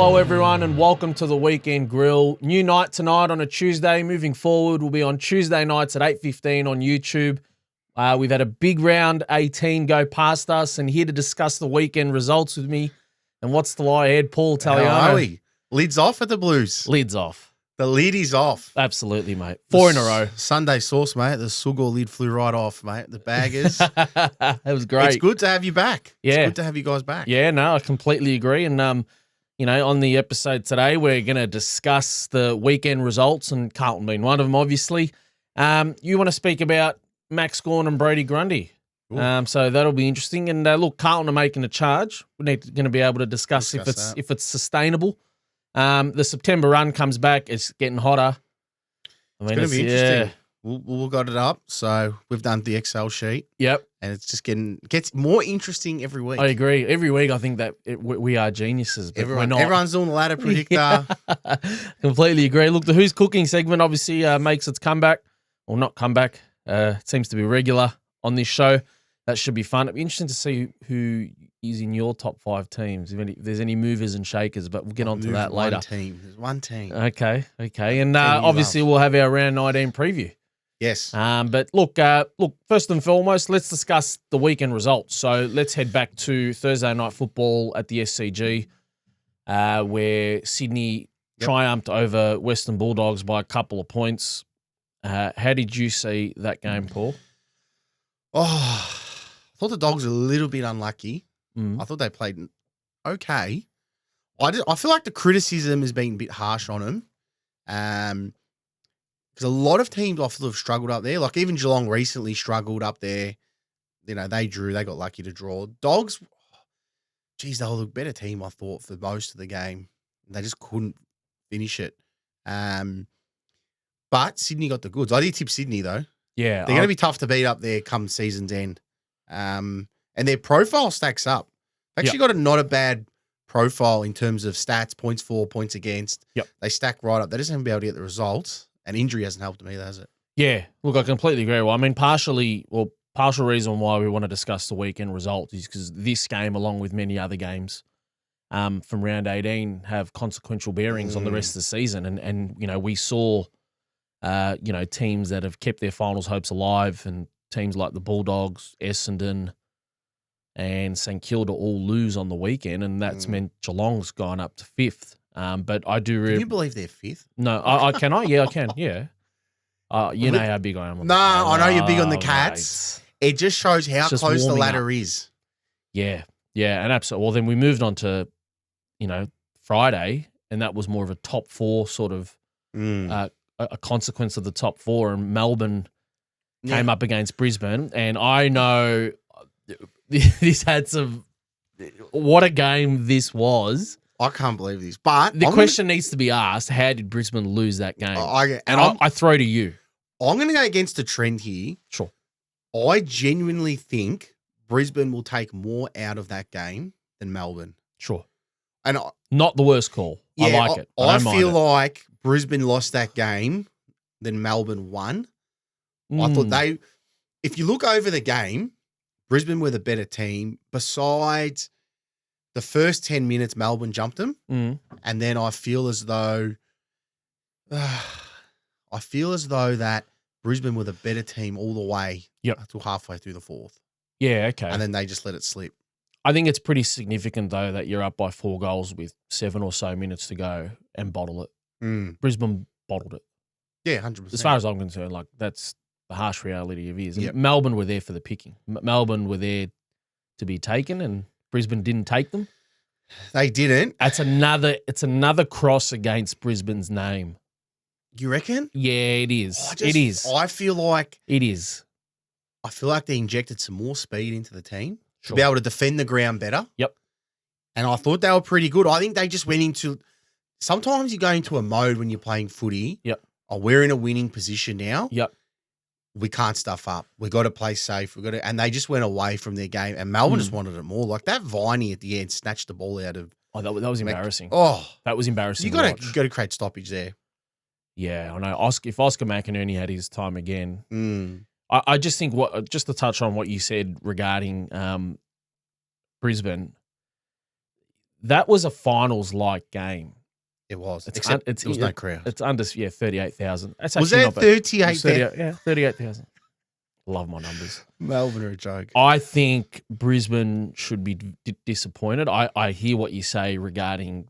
Hello, everyone, and welcome to the Weekend Grill. New night tonight on a Tuesday. Moving forward, we'll be on Tuesday nights at 8:15 on YouTube. We've had a big round 18 go past us, and here to discuss the weekend results with me. And what's the lie ahead, Paul Italiano? How are we? Lids off at the Blues. Lids off. The lid is off. Absolutely, mate. 4 in a row. Sunday sauce, mate. The Sugar lid flew right off, mate. The baggers. That was great. It's good to have you back. Yeah. It's good to have you guys back. Yeah, no, I completely agree. And, on the episode today, we're going to discuss the weekend results, and Carlton being one of them, obviously. You want to speak about Max Gawn and Brodie Grundy. So that'll be interesting. And look, Carlton are making a charge. We're going to be able to discuss if it's sustainable. The September run comes back. It's getting hotter. It's going to be interesting. Yeah. We'll got it up. So we've done the Excel sheet. Yep. And it's just gets more interesting every week. I agree. Every week I think that we are geniuses, but we're not. Everyone's doing the ladder predictor. Completely agree. Look, the Who's Cooking segment obviously makes its comeback. Or not comeback. It seems to be regular on this show. That should be fun. It'd be interesting to see who is in your top 5 teams, if there's any movers and shakers, but we'll get on to that later. There's one team. Okay. And obviously we'll have our round 19 preview. Yes. But look, first and foremost, let's discuss the weekend results. So let's head back to Thursday night football at the SCG, where Sydney triumphed over Western Bulldogs by a couple of points. How did you see that game, Paul? Oh, I thought the Dogs were a little bit unlucky. I thought they played okay. I feel like the criticism has been a bit harsh on them. Because a lot of teams I feel have struggled up there. Like even Geelong recently struggled up there. You know, they got lucky to draw. Dogs, geez, they were the better team, I thought, for most of the game. They just couldn't finish it. But Sydney got the goods. I did tip Sydney, though. Yeah. They're going to be tough to beat up there come season's end. And their profile stacks up. They've actually got not a bad profile in terms of stats, points for, points against. Yep. They stack right up. They just haven't been able to get the results. And injury hasn't helped them either, has it? Yeah. Look, I completely agree. Well, I mean, partial reason why we want to discuss the weekend result is because this game, along with many other games from round 18, have consequential bearings on the rest of the season. And we saw, teams that have kept their finals hopes alive, and teams like the Bulldogs, Essendon, and St Kilda all lose on the weekend, and that's meant Geelong's gone up to 5th. But I do. Can you believe they're 5th? No, I can. Yeah, I can. Yeah. You know how big I am. I know you're big on the Cats. Mate. It just shows how close the ladder is. Yeah, and absolutely. Well, then we moved on to, Friday, and that was more of a top 4 sort of a consequence of the top 4, and Melbourne came up against Brisbane, and I know this had some. What a game this was. I can't believe this. But the question needs to be asked, how did Brisbane lose that game? I throw to you. I'm going to go against the trend here. Sure. I genuinely think Brisbane will take more out of that game than Melbourne. Sure. And not the worst call. I like it. I feel like Brisbane lost that game, then Melbourne won. I thought if you look over the game, Brisbane were the better team. Besides the first 10 minutes, Melbourne jumped them. And then I feel as though that Brisbane were the better team all the way until halfway through the 4th. Yeah, okay. And then they just let it slip. I think it's pretty significant, though, that you're up by 4 goals with 7 or so minutes to go and bottle it. Brisbane bottled it. Yeah, 100%. As far as I'm concerned, that's the harsh reality of it is. Melbourne were there for the picking. Melbourne were there to be taken, and Brisbane didn't take them. They didn't. It's another cross against Brisbane's name. You reckon? Yeah, it is. It is. I feel like it is. I feel like they injected some more speed into the team to be able to defend the ground better. Yep. And I thought they were pretty good. I think they just went into. Sometimes you go into a mode when you're playing footy. Yep. Oh, we're in a winning position now. Yep. We can't stuff up. We got to play safe. And they just went away from their game. And Melbourne just wanted it more. Like that Viney at the end snatched the ball out of. Oh, that was embarrassing. That was embarrassing. You got to create stoppage there. Yeah, I know. If Oscar McInerney had his time again, I just think just to touch on what you said regarding Brisbane, that was a finals-like game. It was. It's Except it's there was no crowd. It's under 38,000. That's Was actually there not bad. 38,000? Yeah, 38,000. Love my numbers. Melbourne are a joke. I think Brisbane should be disappointed. I hear what you say regarding,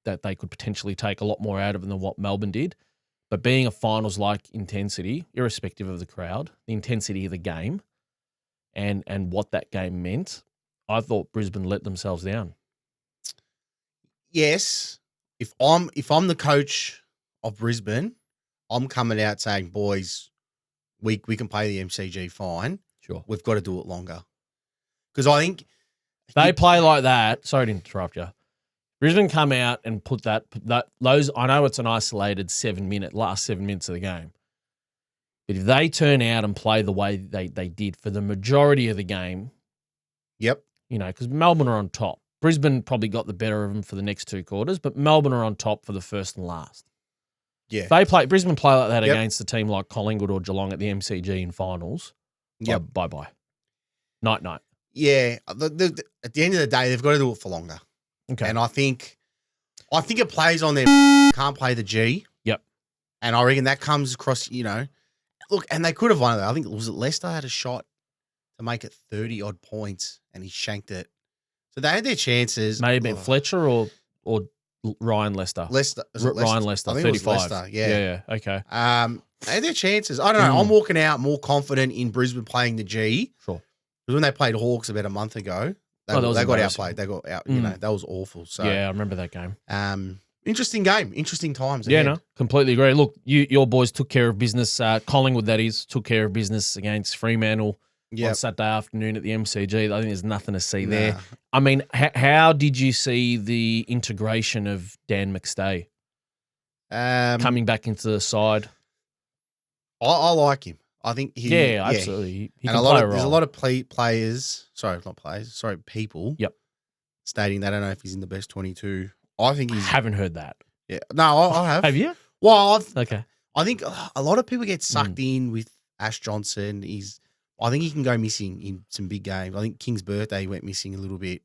that they could potentially take a lot more out of it than what Melbourne did. But being a finals-like intensity, irrespective of the crowd, the intensity of the game and what that game meant, I thought Brisbane let themselves down. Yes. If I'm the coach of Brisbane, I'm coming out saying, boys, we can play the MCG fine. Sure. We've got to do it longer. Because I think they play like that. Sorry to interrupt you. Brisbane come out and put those. I know it's an isolated last 7 minutes of the game, but if they turn out and play the way they did for the majority of the game, yep, because Melbourne are on top. Brisbane probably got the better of them for the next 2 quarters, but Melbourne are on top for the first and last. Yeah, If Brisbane play like that against a team like Collingwood or Geelong at the MCG in finals. Yep. Bye. Night. Yeah, at the end of the day, they've got to do it for longer. Okay. And I think it plays on their can't play the G. Yep. And I reckon that comes across, look, and they could have won it. I think was it Leicester had a shot to make it 30 odd points and he shanked it. So they had their chances. Maybe Fletcher or Ryan Lester. Ryan Lester, I think 35. It was Leicester, Yeah. Okay. They had their chances. I don't know. I'm walking out more confident in Brisbane playing the G. Sure. Because when they played Hawks about a month ago, they got outplayed. They got out. That was awful. So yeah, I remember that game. Interesting game. Interesting times. Yeah, ahead. no, completely agree. Look, your boys took care of business. Collingwood, that is, took care of business against Fremantle on Saturday afternoon at the MCG. I think there's nothing to see there. I mean, how did you see the integration of Dan McStay coming back into the side? I like him. I think absolutely. He and can there's a lot of people. Yep. Stating they don't know if he's in the best 22. I think he's. Haven't heard that. Yeah. No, I have. Have you? Well, okay. I think a lot of people get sucked in with Ash Johnson. I think he can go missing in some big games. I think King's birthday he went missing a little bit.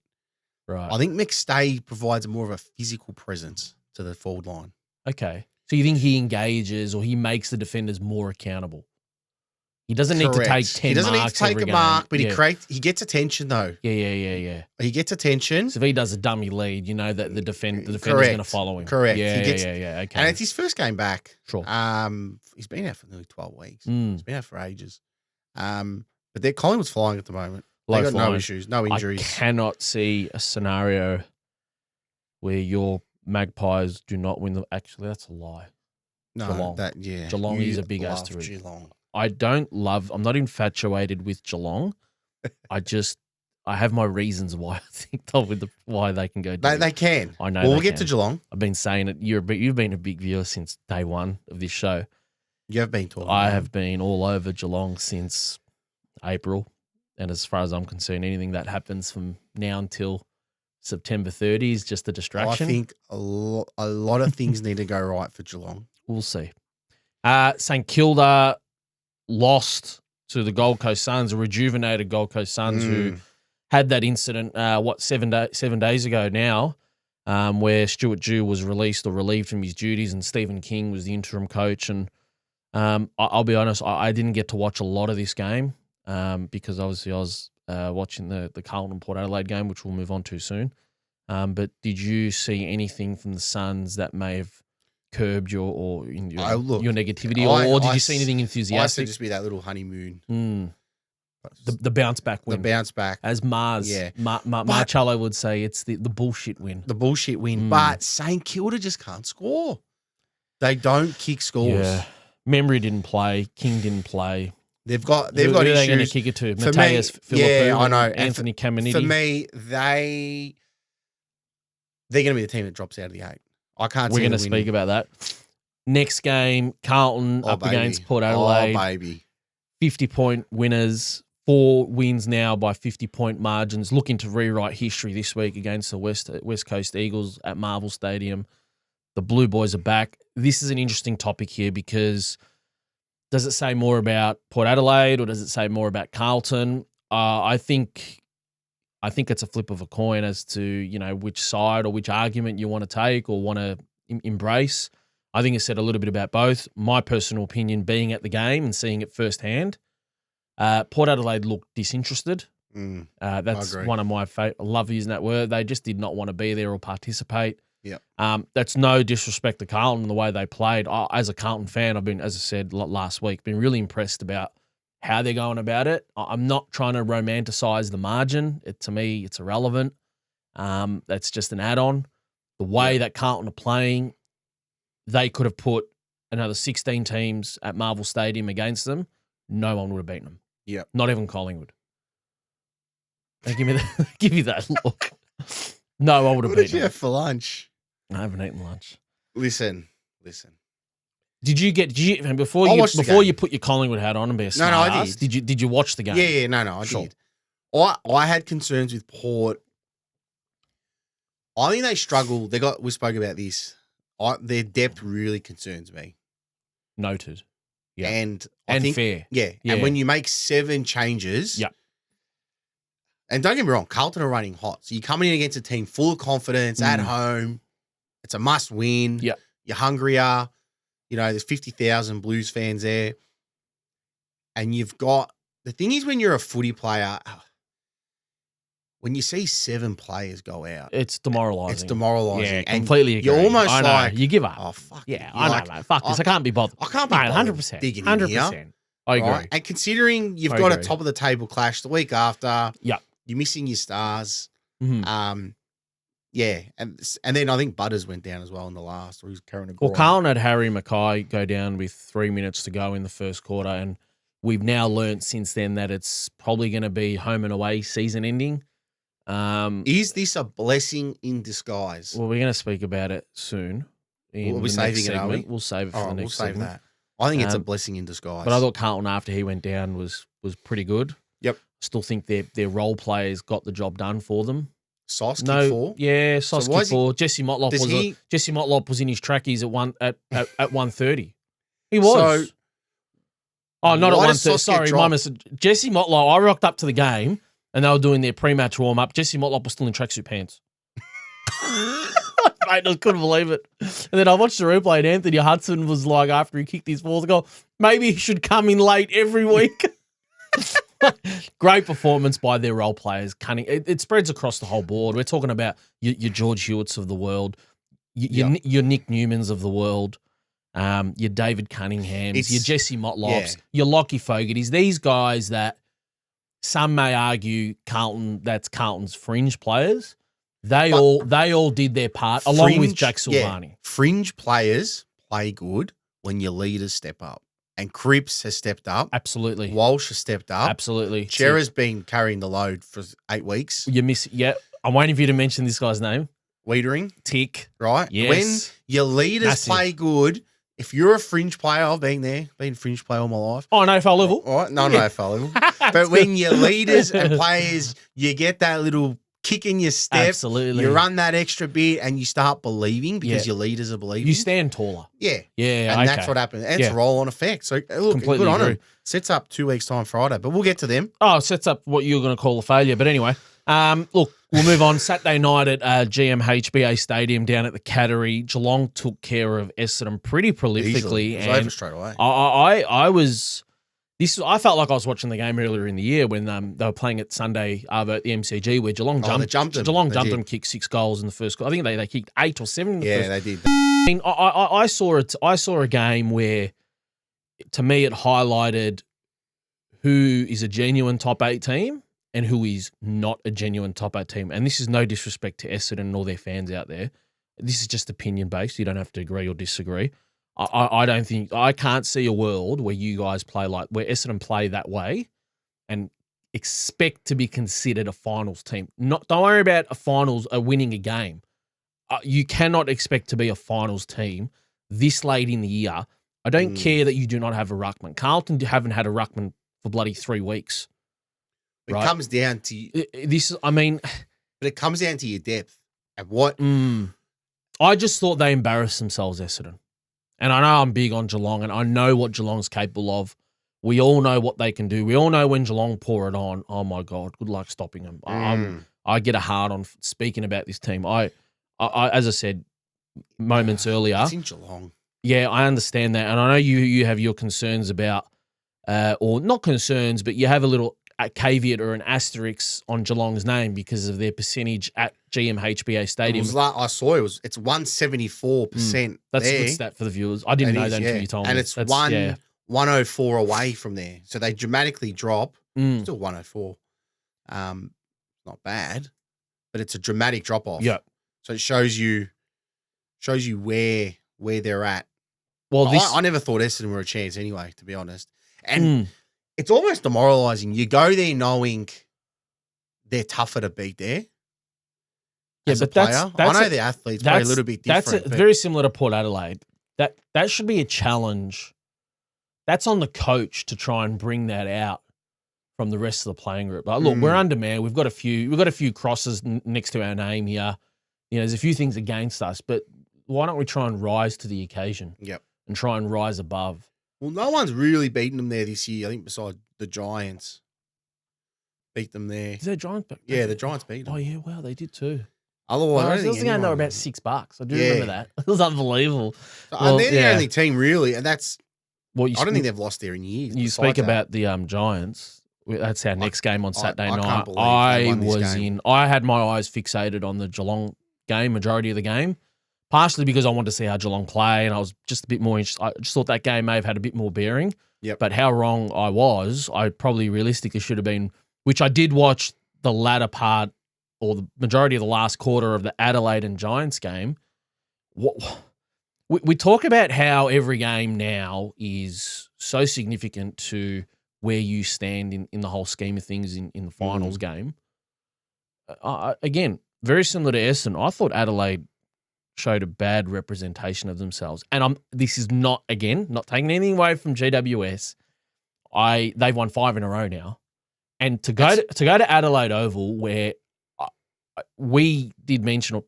Right. I think McStay provides more of a physical presence to the forward line. Okay. So you think he engages or he makes the defenders more accountable? He doesn't need to take 10 marks. He doesn't need to take a mark, but he gets attention though. Yeah. He gets attention. So if he does a dummy lead, you know that the defender's going to follow him. Correct. Yeah. Okay. And it's his first game back. Sure. He's been out for nearly 12 weeks. He's been out for ages. But Collingwood's flying at the moment. They got no issues, no injuries. I cannot see a scenario where your Magpies do not win. Actually, that's a lie. No, Geelong. Geelong is a big asterisk. Geelong. I'm not infatuated with Geelong. I have my reasons why I think why they can go deep. They can. I know. Well, we'll get to Geelong. I've been saying it. You've been a big viewer since day one of this show. You have been talking. I have been all over Geelong since April. And as far as I'm concerned, anything that happens from now until September 30 is just a distraction. I think a lot of things need to go right for Geelong. We'll see. St Kilda lost to the Gold Coast Suns, a rejuvenated Gold Coast Suns who had that incident, 7 days ago now, where Stuart Dew was released or relieved from his duties and Stephen King was the interim coach. And I'll be honest, I didn't get to watch a lot of this game because obviously I was watching the Carlton Port Adelaide game, which we'll move on to soon. But did you see anything from the Suns that may have curbed your negativity, or did you see anything enthusiastic? I said just be that little honeymoon. The bounce back win. The bounce back. As Mars, Marcello would say, it's the bullshit win. The bullshit win. But St Kilda just can't score. They don't kick scores. Yeah. Memory didn't play. King didn't play. They've got Who issues. are they going to kick it to? Mateus Philippou, I know. Anthony Caminiti. For me, they're going to be the team that drops out of the 8. I can't. We're going to speak about that. Next game, Carlton against Port Adelaide. Oh, baby. 50-point winners. 4 wins now by 50-point margins. Looking to rewrite history this week against the West Coast Eagles at Marvel Stadium. The Blue Boys are back. This is an interesting topic here because does it say more about Port Adelaide or does it say more about Carlton? I think I think it's a flip of a coin as to, which side or which argument you want to take or want to embrace. I think it said a little bit about both. My personal opinion, being at the game and seeing it firsthand, Port Adelaide looked disinterested. That's one of my favorite. I love using that word. They just did not want to be there or participate. Yeah. That's no disrespect to Carlton and the way they played. As a Carlton fan, I've been, as I said last week, been really impressed about how they're going about it. I'm not trying to romanticize the margin. To me, it's irrelevant. That's just an add-on. The way that Carlton are playing, they could have put another 16 teams at Marvel Stadium against them. No one would have beaten them. Yeah. Not even Collingwood. Give me that look. No one would have beaten them. What did you have for lunch? I haven't eaten lunch. Listen. Did you before you put your Collingwood hat on and be a smart I ass, did you watch the game? Yeah, I did. I had concerns with Port. I think they struggle. We spoke about this. Their depth really concerns me. Noted. Yeah. And I think fair. Yeah. And when you make 7 changes. Yeah. And don't get me wrong, Carlton are running hot. So you're coming in against a team full of confidence at home. It's a must win. Yeah. You're hungrier. There's 50,000 Blues fans there. And the thing is, when you're a footy player, when you see 7 players go out, it's demoralising. Yeah, and completely agree. You're almost like, you give up. Oh, fuck. Yeah, I know, mate. Fuck this. I can't be bothered. I can't be bothered. 100%. Digging 100%. in here, I agree. right? And considering you've got a top of the table clash the week after, you're missing your stars. Mm-hmm. Yeah, and then I think Butters went down as well in the last, or he's carrying a groin. Well, Carlton had Harry Mackay go down with 3 minutes to go in the first quarter, and we've now learnt since then that it's probably going to be home and away season ending. Is this a blessing in disguise? Well, we're going to speak about it soon. We'll be saving it, are we? We'll save it for the next segment. That. I think it's a blessing in disguise. But I thought Carlton, after he went down, was pretty good. Yep. Still think their role players got the job done for them. Sauce kick 4? Yeah, Sauce kick 4. Jesse Motlop was in his trackies at 1:30. He was. So, not at 1:30. Sorry, my mistake. Jesse Motlop, I rocked up to the game and they were doing their pre-match warm-up. Jesse Motlop was still in tracksuit pants. Mate, I couldn't believe it. And then I watched the replay and Anthony Hudson was like, after he kicked his balls, I go, maybe he should come in late every week. Great performance by their role players. Cunning. It spreads across the whole board. We're talking about your George Hewitts of the world, your Nick Newmans of the world, your David Cunninghams, your Jesse Motlops, your Lockie Fogartys. These guys that some may argue that's Carlton's fringe players. They all did their part along with Jack Silvani. Yeah. Fringe players play good when your leaders step up. And Cripps has stepped up. Absolutely. Walsh has stepped up. Absolutely. Chera's been carrying the load for 8 weeks. I'm waiting for you to mention this guy's name. Wiedering. Tick. Right? Yes. When your leaders play good, if you're a fringe player, I've been there, been a fringe player all my life. Oh, no AFL level? All right? No AFL level. But when your leaders and players, you get that little kick in your step. Absolutely. You run that extra bit and you start believing because your leaders are believing. You stand taller. Yeah. Yeah. And that's what happened. And it's roll-on effect. So, look, completely good on agree. them. Sets up 2 weeks' time Friday, but we'll get to them. Oh, it sets up what you're going to call a failure. But anyway, look, we'll move on. Saturday night at GMHBA Stadium down at the Cattery, Geelong took care of Essendon pretty prolifically. Easily. It was over straight away. I felt like I was watching the game earlier in the year when they were playing at Sunday Arvo at the MCG where Geelong jumped them. Geelong jumped them, kicked 6 goals in the first quarter. I think they kicked 8 or 7 in the first. They did. I mean, I saw a game where, to me, it highlighted who is a genuine top 8 team and who is not a genuine top 8 team. And this is no disrespect to Essendon and all their fans out there. This is just opinion-based. You don't have to agree or disagree. I can't see a world where you guys play where Essendon play that way and expect to be considered a finals team. Don't worry about winning a game. You cannot expect to be a finals team this late in the year. I don't care that you do not have a ruckman. Carlton haven't had a ruckman for bloody 3 weeks. It comes down to but it comes down to your depth and what. I just thought they embarrassed themselves, Essendon. And I know I'm big on Geelong, and I know what Geelong's capable of We all know what they can do. We all know when Geelong pour it on. Oh my God, good luck stopping them. I get a hard on speaking about this team. I as I said moments earlier. It's in Geelong. Yeah, I understand that, and I know you have your concerns about, or not concerns, but you have a little caveat or an asterisk on Geelong's name because of their percentage at GMHBA Stadium. I saw it's 174%. That's a good stat for the viewers. I didn't know that until you told me. And it's 104 away from there. So they dramatically drop. Still 104. Not bad, but it's a dramatic drop off. Yeah. So it shows you where they're at. Well, I never thought Essendon were a chance anyway, to be honest. And it's almost demoralising. You go there knowing they're tougher to beat there. Yeah, as but a player. I know the athletes play a little bit different. That's very similar to Port Adelaide. That should be a challenge. That's on the coach to try and bring that out from the rest of the playing group. Like, look, we're undermanned. We've got a few crosses next to our name here. You know, there's a few things against us, but why don't we try and rise to the occasion? Yep. And try and rise above. Well, no one's really beaten them there this year, I think, besides the Giants. Beat them there. Is there Giants back? Yeah, the Giants beat them. Oh, yeah, wow, they did too. Otherwise, I don't think they were about $6. I do remember that. It was unbelievable. And they're the only team, really, and that's... Well, I don't think they've lost there in years. You speak about the Giants. That's our next game on Saturday night. I had my eyes fixated on the Geelong game, majority of the game. Partially because I wanted to see how Geelong play, and I was just a bit more interested. I just thought that game may have had a bit more bearing. Yep. But how wrong I was, I probably realistically should have been, which I did watch the latter part or the majority of the last quarter of the Adelaide and Giants game. We talk about how every game now is so significant to where you stand in the whole scheme of things in the finals game. Again, very similar to Essendon. I thought Adelaide showed a bad representation of themselves. And this is not taking anything away from GWS. They've won 5 in a row now. And to go to Adelaide Oval, where we did mention, or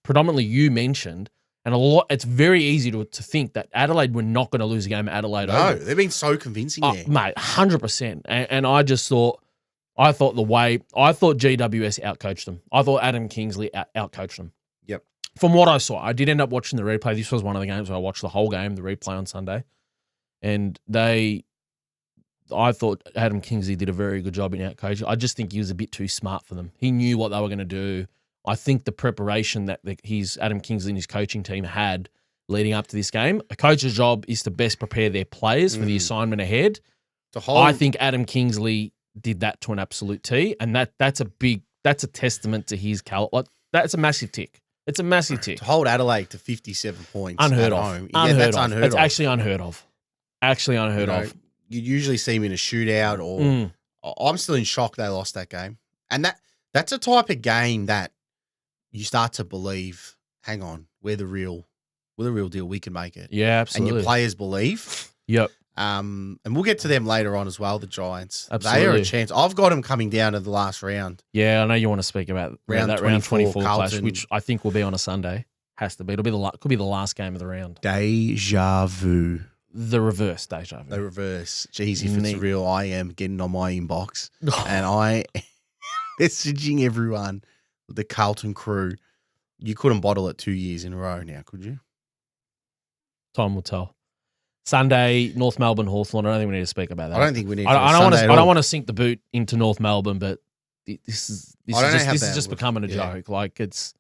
predominantly you mentioned, and it's very easy to think that Adelaide were not going to lose a game at Adelaide Oval. No, they've been so convincing there. Mate, 100%. And I just thought GWS outcoached them. I thought Adam Kingsley outcoached them. Yep. From what I saw, I did end up watching the replay. This was one of the games where I watched the whole game, the replay on Sunday. And I thought Adam Kingsley did a very good job in outcoaching. I just think he was a bit too smart for them. He knew what they were going to do. I think the preparation that Adam Kingsley and his coaching team had leading up to this game, a coach's job is to best prepare their players for the assignment ahead. I think Adam Kingsley did that to an absolute T, and that's a testament to his caliber. That's a massive tick. It's a massive tick. To hold Adelaide to 57 points unheard at of. home. That's unheard of. It's actually unheard of. You usually see him in a shootout, or I'm still in shock they lost that game. And that's a type of game that you start to believe, hang on, we're the real deal. We can make it. Yeah, absolutely. And your players believe. Yep. And we'll get to them later on as well, the Giants. Absolutely. They are a chance. I've got them coming down to the last round. Yeah, I know you want to speak about that round 24 clash, which I think will be on a Sunday. Has to be. Could be the last game of the round. Deja vu. The reverse deja vu. The reverse. Jeez, if it's real, I am getting on my inbox. And I messaging everyone, the Carlton crew. You couldn't bottle it 2 years in a row now, could you? Time will tell. Sunday, North Melbourne, Hawthorn. I don't think we need to speak about that. I don't think we need. I don't want to sink the boot into North Melbourne, but this is just becoming a joke. Like it's.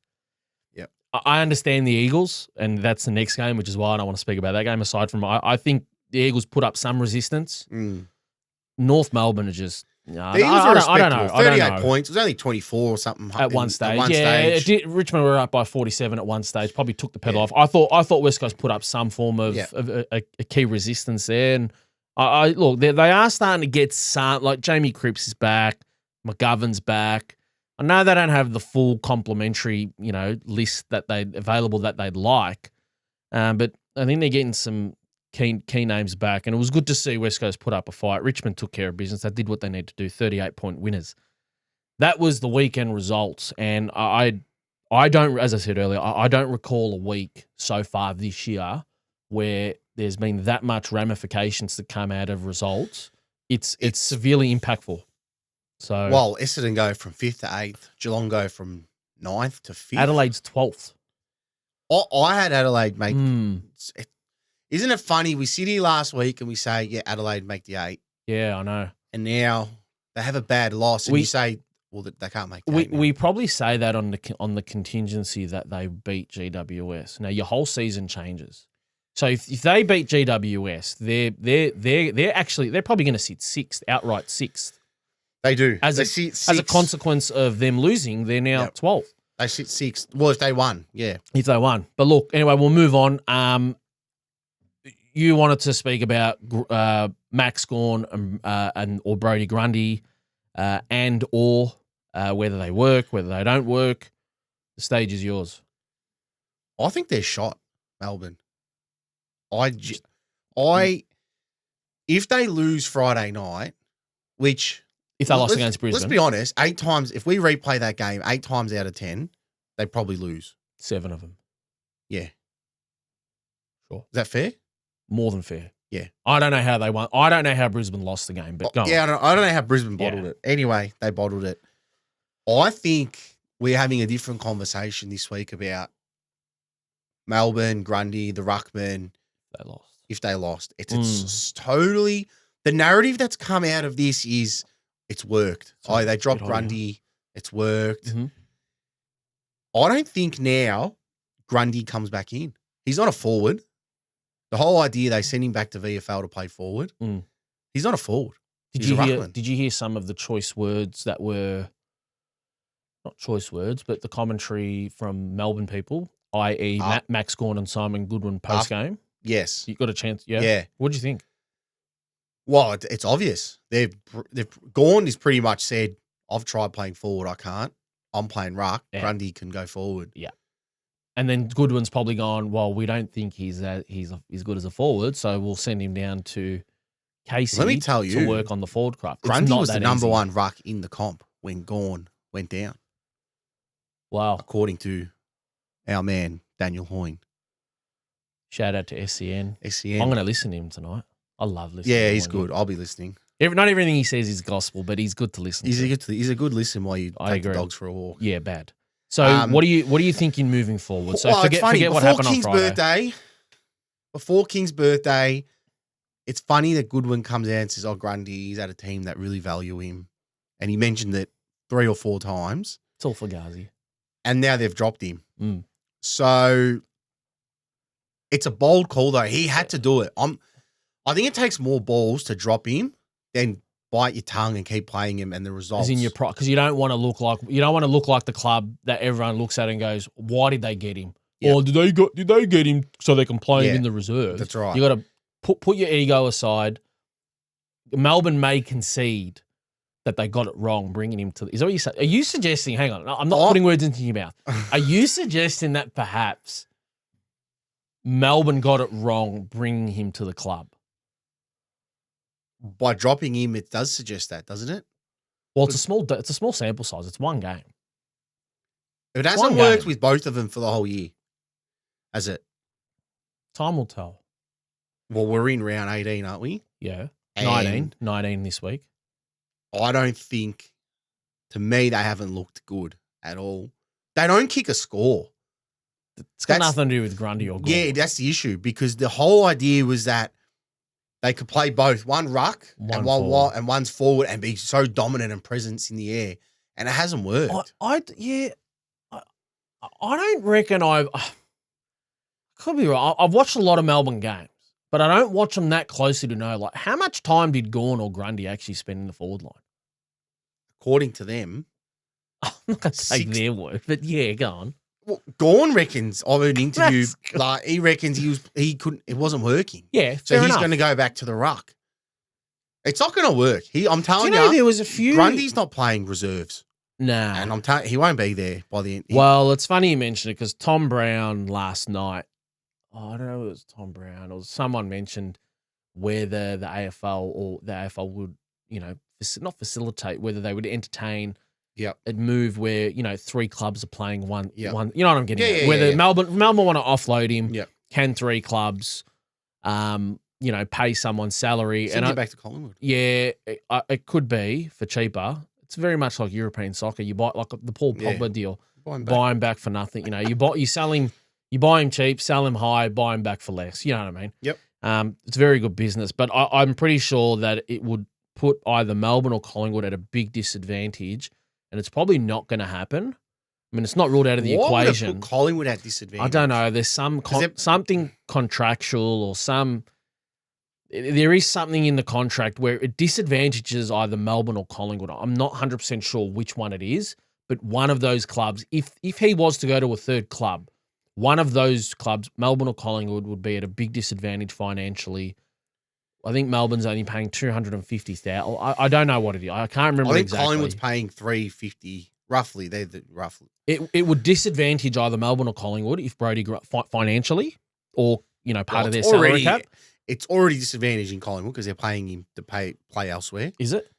Yep. I understand the Eagles, and that's the next game, which is why I don't want to speak about that game. Aside from, I think the Eagles put up some resistance. North Melbourne are just. The Eagles are respectable. 38 points. It was only 24 or something at one stage. Richmond were up by 47 at one stage. Probably took the pedal off. I thought West Coast put up some form of a key resistance there. And I look, they are starting to get some. Like Jamie Cripps is back, McGovern's back. I know they don't have the full complimentary list that they'd like, but I think they're getting some key names back, and it was good to see West Coast put up a fight. Richmond took care of business. They did what they need to do, 38-point winners. That was the weekend results, and I don't, as I said earlier, I don't recall a week so far this year where there's been that much ramifications that come out of results it's severely impactful. So Well, Essendon go from 5th to 8th. Geelong go from 9th to 5th. Adelaide's 12th. I had Adelaide make. Isn't it funny? We sit here last week and we say, yeah, Adelaide make the 8. Yeah, I know. And now they have a bad loss, and you say, well, they can't make the 8 now. We probably say that on the contingency that they beat GWS. Now your whole season changes. So if they beat GWS, they're probably going to sit 6th, outright 6th. They do. As a consequence of them losing, they're now 12th. They sit 6th. Well, if they won, yeah. If they won. But look, anyway, we'll move on. You wanted to speak about Max Gawn or Brodie Grundy or whether they work, whether they don't work. The stage is yours. I think they're shot, Melbourne. If they lose Friday night, which... If they lost against Brisbane. Let's be honest, 8 times, if we replay that game 8 times out of 10, they probably lose. 7 of them. Yeah. Sure. Is that fair? More than fair. Yeah. I don't know how they won. I don't know how Brisbane lost the game, but go on. Yeah, I don't know how Brisbane bottled it. Anyway, they bottled it. I think we're having a different conversation this week about Melbourne, Grundy, the Ruckman. If they lost. It's totally... The narrative that's come out of this is it's worked. They dropped Grundy. It's worked. Mm-hmm. I don't think now Grundy comes back in. He's not a forward. The whole idea they send him back to VFL to play forward. He's not a forward. Did you hear some of the choice words that were not choice words, but the commentary from Melbourne people, i.e. Max Gawn and Simon Goodwin post game? Yes. You got a chance? Yeah. Yeah. What do you think? Well, it's obvious. Gawn has pretty much said, I've tried playing forward. I can't. I'm playing ruck. Yeah. Grundy can go forward. Yeah. And then Goodwin's probably gone, well, we don't think he's as good as a forward, so we'll send him down to Casey. Let me tell you, to work on the forward craft. Grundy was the number 1 ruck in the comp when Gawn went down. Wow. According to our man, Daniel Hoyne. Shout out to SCN. SCN. I'm going to listen to him tonight. I love listening. Yeah, he's good. I'll be listening. Not everything he says is gospel, but he's good to listen to. He's a good listen while you take the dogs for a walk. Yeah, bad. So what are you thinking moving forward? So forget what happened on Friday. Before King's birthday, it's funny that Goodwin comes out and says, Grundy, he's at a team that really value him. And he mentioned it 3 or 4 times. It's all for Ghazi. And now they've dropped him. So it's a bold call, though. He had to do it. I think it takes more balls to drop him than bite your tongue and keep playing him and the results. Because you don't want to look like the club that everyone looks at and goes, why did they get him? Yep. Or did they get him so they can play him in the reserves? That's right. You got to put your ego aside. Melbourne may concede that they got it wrong bringing him to. Is that what you say? Are you suggesting? Hang on, I'm not putting words into your mouth. Are you suggesting that perhaps Melbourne got it wrong bringing him to the club? By dropping him, it does suggest that, doesn't it? Well, it's a small sample size. It's one game. It hasn't worked with both of them for the whole year, has it? Time will tell. Well, we're in round 18, aren't we? Yeah. 19 this week. I don't think, to me, they haven't looked good at all. They don't kick a score. It's got nothing to do with Grundy or Gawn. Yeah, that's the issue, because the whole idea was that they could play both, one ruck and one's forward, and be so dominant and presence in the air, and it hasn't worked. I don't reckon I could be right. I've watched a lot of Melbourne games, but I don't watch them that closely to know how much time did Gawn or Grundy actually spend in the forward line. According to them, I'm not going to say their word, but yeah, go on. Well, Gawn reckons of an interview, he reckons it wasn't working. Yeah, so he's going to go back to the ruck. It's not going to work. I'm telling you, there was a few. Grundy's not playing reserves. Nah, and he won't be there by the end. Well, it's funny you mention it because Tom Brown last night. I don't know if it was Tom Brown or someone mentioned whether the AFL would, not facilitate, whether they would entertain. Yep. A move where, 3 clubs are playing one. You know what I'm getting at? Yeah, Whether Melbourne want to offload him, yep. Can 3 clubs pay someone's salary. Send you back to Collingwood. Yeah, it could be for cheaper. It's very much like European soccer. You buy like the Paul Pogba deal, buy him back for nothing. You sell him, you buy him cheap, sell him high, buy him back for less. You know what I mean? Yep. It's very good business, but I'm pretty sure that it would put either Melbourne or Collingwood at a big disadvantage, and it's probably not going to happen. I mean, it's not ruled out of the equation. Would it put Collingwood at disadvantage? I don't know. There's something contractual or there is something in the contract where it disadvantages either Melbourne or Collingwood. I'm not 100% sure which one it is, but one of those clubs, if he was to go to a third club, one of those clubs, Melbourne or Collingwood, would be at a big disadvantage financially. I think Melbourne's only paying $250,000. I don't know what it is. I can't remember exactly. I think Collingwood's paying $350,000 roughly. Roughly. It would disadvantage either Melbourne or Collingwood if Brody financially or part of their salary cap. It's already disadvantaging Collingwood because they're paying him to play elsewhere. Is it?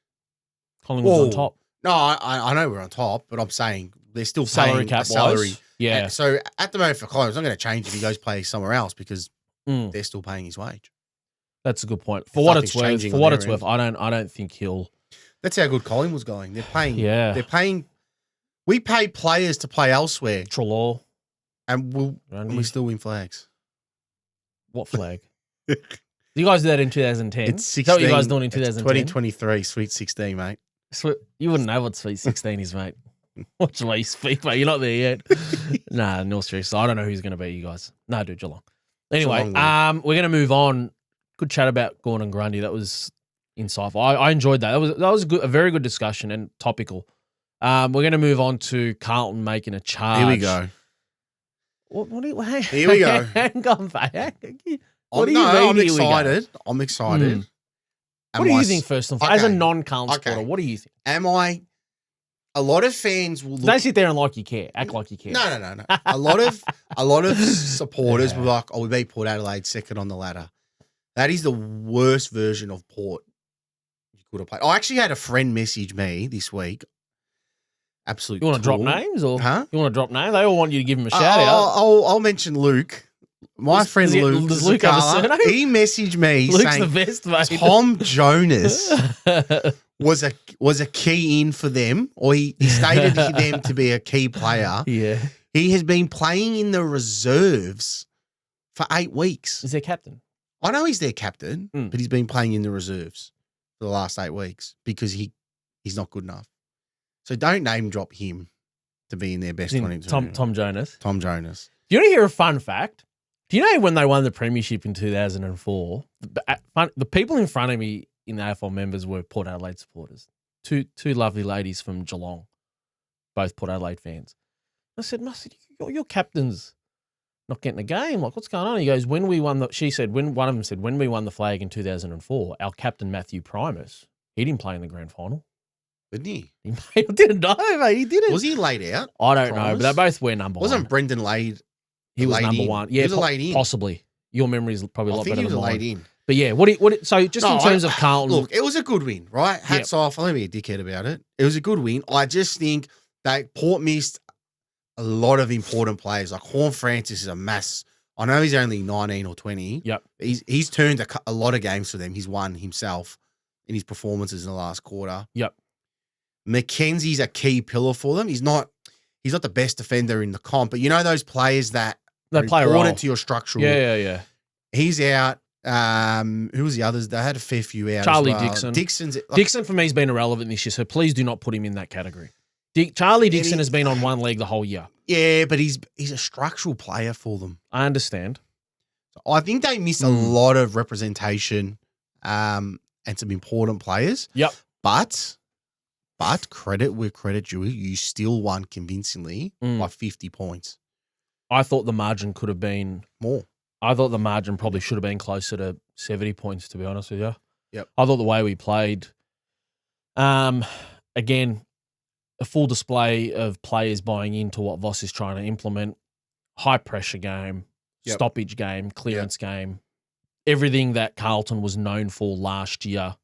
Collingwood's on top. No, I know we're on top, but I'm saying they're still salary paying cap salary. Wise, yeah. So at the moment for Collingwood, it's not going to change if he goes play somewhere else because they're still paying his wage. That's a good point. For what it's worth, I don't think he'll. That's how good Collingwood's going. They're paying. Yeah. They're paying. We pay players to play elsewhere. Trelaw. And we still win flags. What flag? You guys did that in 2010. It's 16. Is that what you guys doing in 2010? 2023, Sweet 16, mate. You wouldn't know what Sweet 16 is, mate. Watch the way you speak, mate. You're not there yet. Nah, no serious. I don't know who's going to be you guys. No, dude, Geelong. Anyway, we're going to move on. Good chat about Gawn and Grundy. That was insightful. I enjoyed that. That was a very good discussion and topical. We're going to move on to Carlton making a charge. Here we go. Here we go. Hang on, mate. I'm excited. I'm excited. What do you think, first and foremost? As a non-Carlton supporter, what do you think? A lot of fans will don't sit there and like you care. Act like you care. No. A lot of supporters will be like, we beat Port Adelaide second on the ladder. That is the worst version of Port you could have played. I actually had a friend message me this week. Absolutely. You want to drop names or? Huh? You want to drop names? They all want you to give them a shout out. I'll mention Luke. My friend Luke. Does Luke have a surname? He messaged me Luke's saying the best, mate. Tom Jonas was a key in for them, or he stated them to be a key player. Yeah. He has been playing in the reserves for 8 weeks. Is their captain? I know he's their captain, but he's been playing in the reserves for the last 8 weeks because he's not good enough. So don't name drop him to be in their best 22. Tom Jonas. Tom Jonas. Do you want to hear a fun fact? Do you know when they won the premiership in 2004, the people in front of me in the AFL members were Port Adelaide supporters. Two lovely ladies from Geelong, both Port Adelaide fans. I said, your captain's not getting a game. Like, what's going on? He goes, one of them said, when we won the flag in 2004, our captain, Matthew Primus, he didn't play in the grand final. Didn't he? He didn't know, mate. He didn't. Was he laid out? I don't know, but they both were number one. Wasn't Brendan laid? He was number one. Yeah, he was laid in. Possibly. Your memory is probably a lot better than mine. I think he was laid in. But yeah, so just in terms of Carlton. Look, it was a good win, right? Hats off. I'll be a dickhead about it. It was a good win. I just think that Port missed a lot of important players. Like Horn Francis is a mass. I know he's only 19 or 20. Yep. He's turned a lot of games for them. He's won himself in his performances in the last quarter. Yep. Mackenzie's a key pillar for them. He's not the best defender in the comp, but you know those players that they play a role to your structural. Yeah. He's out. Who was the others? They had a fair few out. Charlie as well. Dixon. Dixon for me has been irrelevant this year, so please do not put him in that category. Charlie Dixon has been on one leg the whole year. Yeah, but he's a structural player for them. I understand. So I think they missed a lot of representation and some important players. Yep. But credit where credit due, you still won convincingly by 50 points. I thought the margin could have been more. I thought the margin probably should have been closer to 70 points, to be honest with you. Yep. I thought the way we played, again, a full display of players buying into what Voss is trying to implement. High pressure game, stoppage game, clearance game, everything that Carlton was known for last year.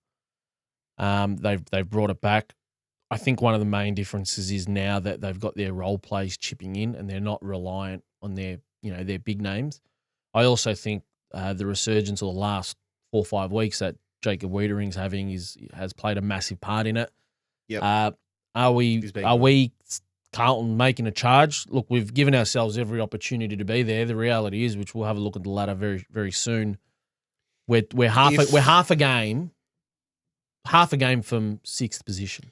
They've brought it back. I think one of the main differences is now that they've got their role plays chipping in and they're not reliant on their big names. I also think the resurgence of the last 4 or 5 weeks that Jacob Wiedering's having has played a massive part in it. Yep. Are we Carlton making a charge? Look, we've given ourselves every opportunity to be there. The reality is, which we'll have a look at the ladder very, very soon. We're half a game from 6th position.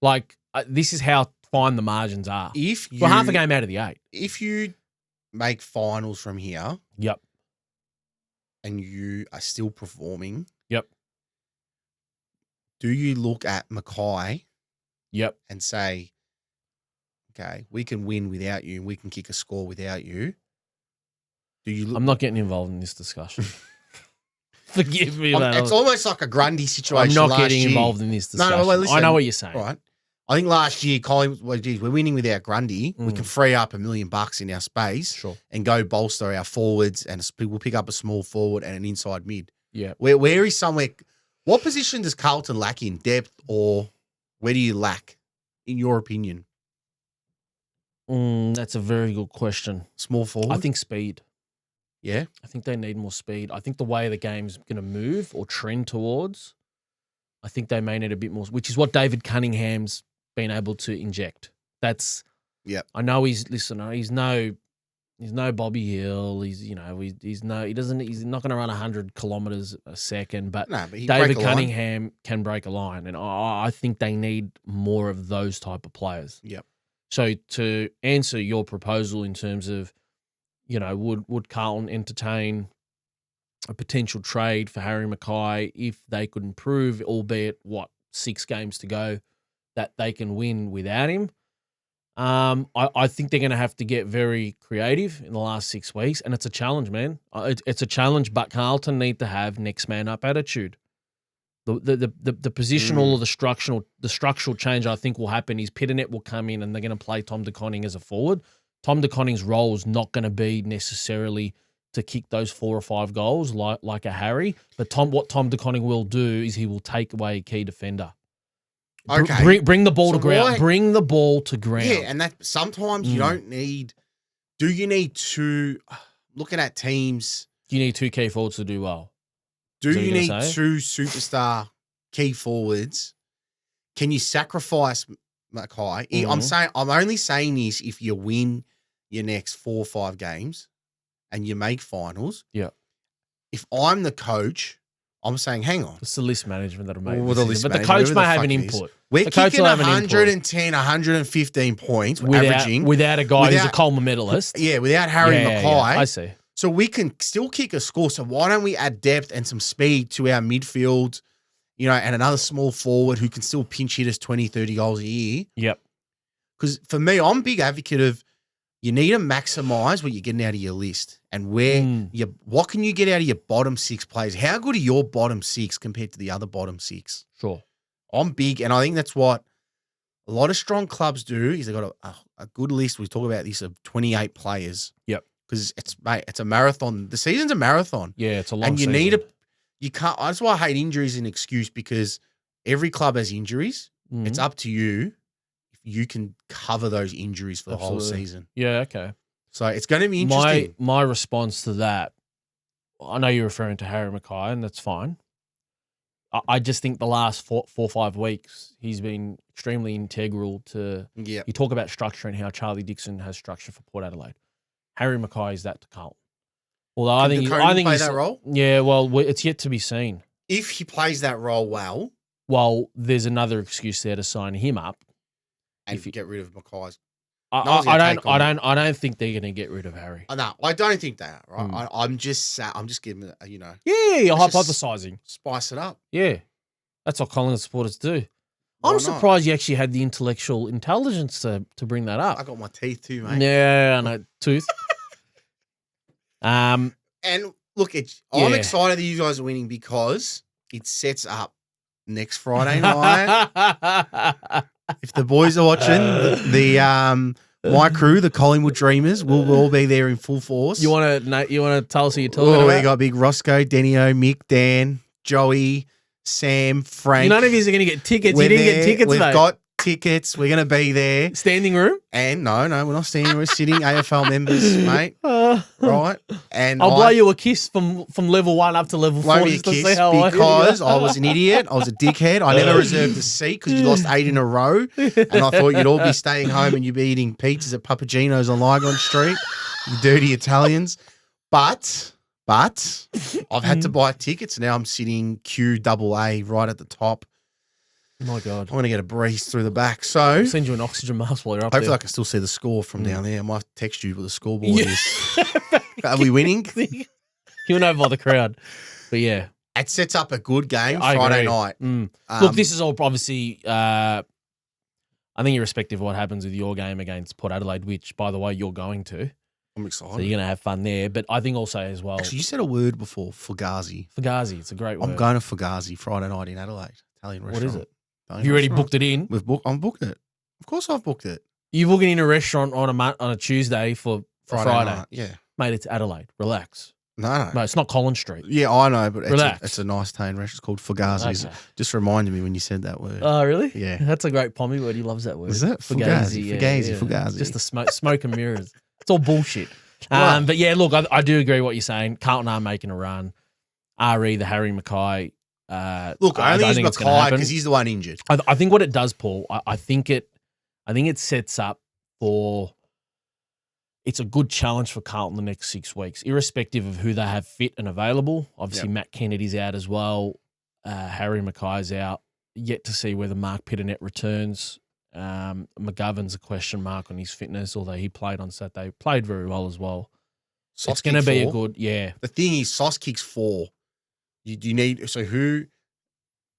Like this is how fine the margins are. We're half a game out of the 8. If you make finals from here, yep, and you are still performing, yep, do you look at Mackay, yep, and say, okay, we can win without you, and we can kick a score without you? Do you? Look? I'm not getting involved in this discussion. Forgive me, man. It's almost like a Grundy situation. I'm not getting involved in this discussion. No, listen, I know what you're saying. Right. I think last year, Colin, we're winning without Grundy. We can free up $1 million in our space and go bolster our forwards, and we'll pick up a small forward and an inside mid. Yeah. Where is somewhere? What position does Carlton lack in depth, or where do you lack, in your opinion? That's a very good question. Small forward? I think speed. Yeah? I think they need more speed. I think the way the game's going to move or trend towards, I think they may need a bit more, which is what David Cunningham's been able to inject. That's, I know he's no Bobby Hill. He's not going to run 100 kilometers a second, but David Cunningham can break a line, and I think they need more of those type of players. Yep. So to answer your proposal in terms of, would Carlton entertain a potential trade for Harry Mackay if they could improve, albeit 6 games to go, that they can win without him? I think they're going to have to get very creative in the last 6 weeks, and it's a challenge, man. It's a challenge, but Carlton need to have next man up attitude. The positional or the structural change I think will happen is Pitternet will come in and they're going to play Tom De Koning as a forward. Tom De Koning's role is not going to be necessarily to kick those 4 or 5 goals like a Harry, but what Tom De Koning will do is he will take away a key defender. Okay. Bring the ball to ground. Bring the ball to ground. Yeah, and that sometimes you don't need. Do you need to? Looking at teams, you need 2 key forwards to do well. Do you need 2 superstar key forwards? Can you sacrifice Mackay? I'm only saying this if you win your next 4 or 5 games and you make finals. Yeah. If I'm the coach, I'm saying, hang on. It's the list management that'll make it. But the coach may have an input. We're kicking 110, 115 points averaging. Without a guy who's a Coleman medalist. Yeah, without Harry Mackay. Yeah, I see. So we can still kick a score. So why don't we add depth and some speed to our midfield, and another small forward who can still pinch hit us 20, 30 goals a year? Yep. Because for me, I'm a big advocate of you need to maximize what you're getting out of your list and what can you get out of your bottom 6 players? How good are your bottom 6 compared to the other bottom 6? Sure. I'm big, and I think that's what a lot of strong clubs do is they've got a good list. We talk about this of 28 players. Yep. Because it's a marathon. The season's a marathon. Yeah, it's a long season. And you can't. That's why I hate injuries as an excuse, because every club has injuries. It's up to you if you can cover those injuries for the whole season. Yeah, okay. So it's going to be interesting. My response to that, I know you're referring to Harry Mackay, and that's fine. I just think the last 4 or 5 weeks, he's been extremely integral to. Yeah. You talk about structure and how Charlie Dixon has structure for Port Adelaide. Harry Mackay is that to Carlton. Although I think play that role. Yeah, well, it's yet to be seen. If he plays that role well, there's another excuse there to sign him up and get rid of Mackay's. I don't think they're going to get rid of Harry. No, I don't think they are. Right? I'm just giving it. Yeah, you're hypothesizing. Spice it up. Yeah, that's what Collingwood supporters do. I'm surprised you actually had the intellectual intelligence to bring that up. I got my teeth too, mate. Yeah, I know. Tooth. And look, I'm excited that you guys are winning because it sets up next Friday night. If the boys are watching, my crew, the Collingwood Dreamers, will all be there in full force. You want to tell us who you're talking about? We got big Roscoe, Denio, Mick, Dan, Joey, Sam, Frank. None of you are going to get tickets. You didn't get tickets, We've mate. got tickets. We're going to be there. Standing room? And no, we're not standing. We're sitting. AFL members, mate. Right? And I'll blow you a kiss from level 1 up to level 4. Blow me a kiss because I was an idiot. I was a dickhead. I never reserved a seat because you lost 8 in a row. And I thought you'd all be staying home and you'd be eating pizzas at Papagino's on Lygon Street. You dirty Italians. But I've had to buy tickets. Now I'm sitting QAA right at the top. Oh my God. I'm going to get a breeze through the back. So I'll send you an oxygen mask while you're up hopefully there. I can still see the score from down there. I might text you what the scoreboard is. Are we winning? You'll know by the crowd. But yeah. It sets up a good game I Friday agree. night. Look, this is all obviously, I think irrespective of what happens with your game against Port Adelaide, which, by the way, you're going to. I'm excited. So you're going to have fun there. But I think also as well. Actually, you said a word before, Fugazi. Fugazi, it's a great word. I'm going to Fugazi Friday night in Adelaide. Italian restaurant. What is it? Have you already booked it in? I've booked it. Of course I've booked it. You're booking in a restaurant on a Tuesday for Friday. Night, yeah. Mate, it's Adelaide. Relax. No. No, it's not Collins Street. Yeah, I know, but Relax. it's a nice Italian restaurant. It's called Fugazi. Okay. Just reminded me when you said that word. Oh, really? Yeah. That's a great Pommy word. He loves that word. Is it? Fugazi. Fugazi. Just the smoke and mirrors. It's all bullshit. Right. But yeah, look, I do agree with what you're saying. Carlton are making a run. RE, the Harry Mackay. Look, I only use think it's gonna Mackay happen. because he's the one injured. I think what it does, Paul, I think it sets up for. It's a good challenge for Carlton the next 6 weeks, irrespective of who they have fit and available. Obviously, Matt Kennedy's out as well. Harry Mackay's out. Yet to see whether Mark Pitternet returns. McGovern's a question mark on his fitness, although he played on Saturday. Played very well as well. Sauce it's going to be 4. a good, yeah. The thing is, Sauce kicks 4. You need, so who,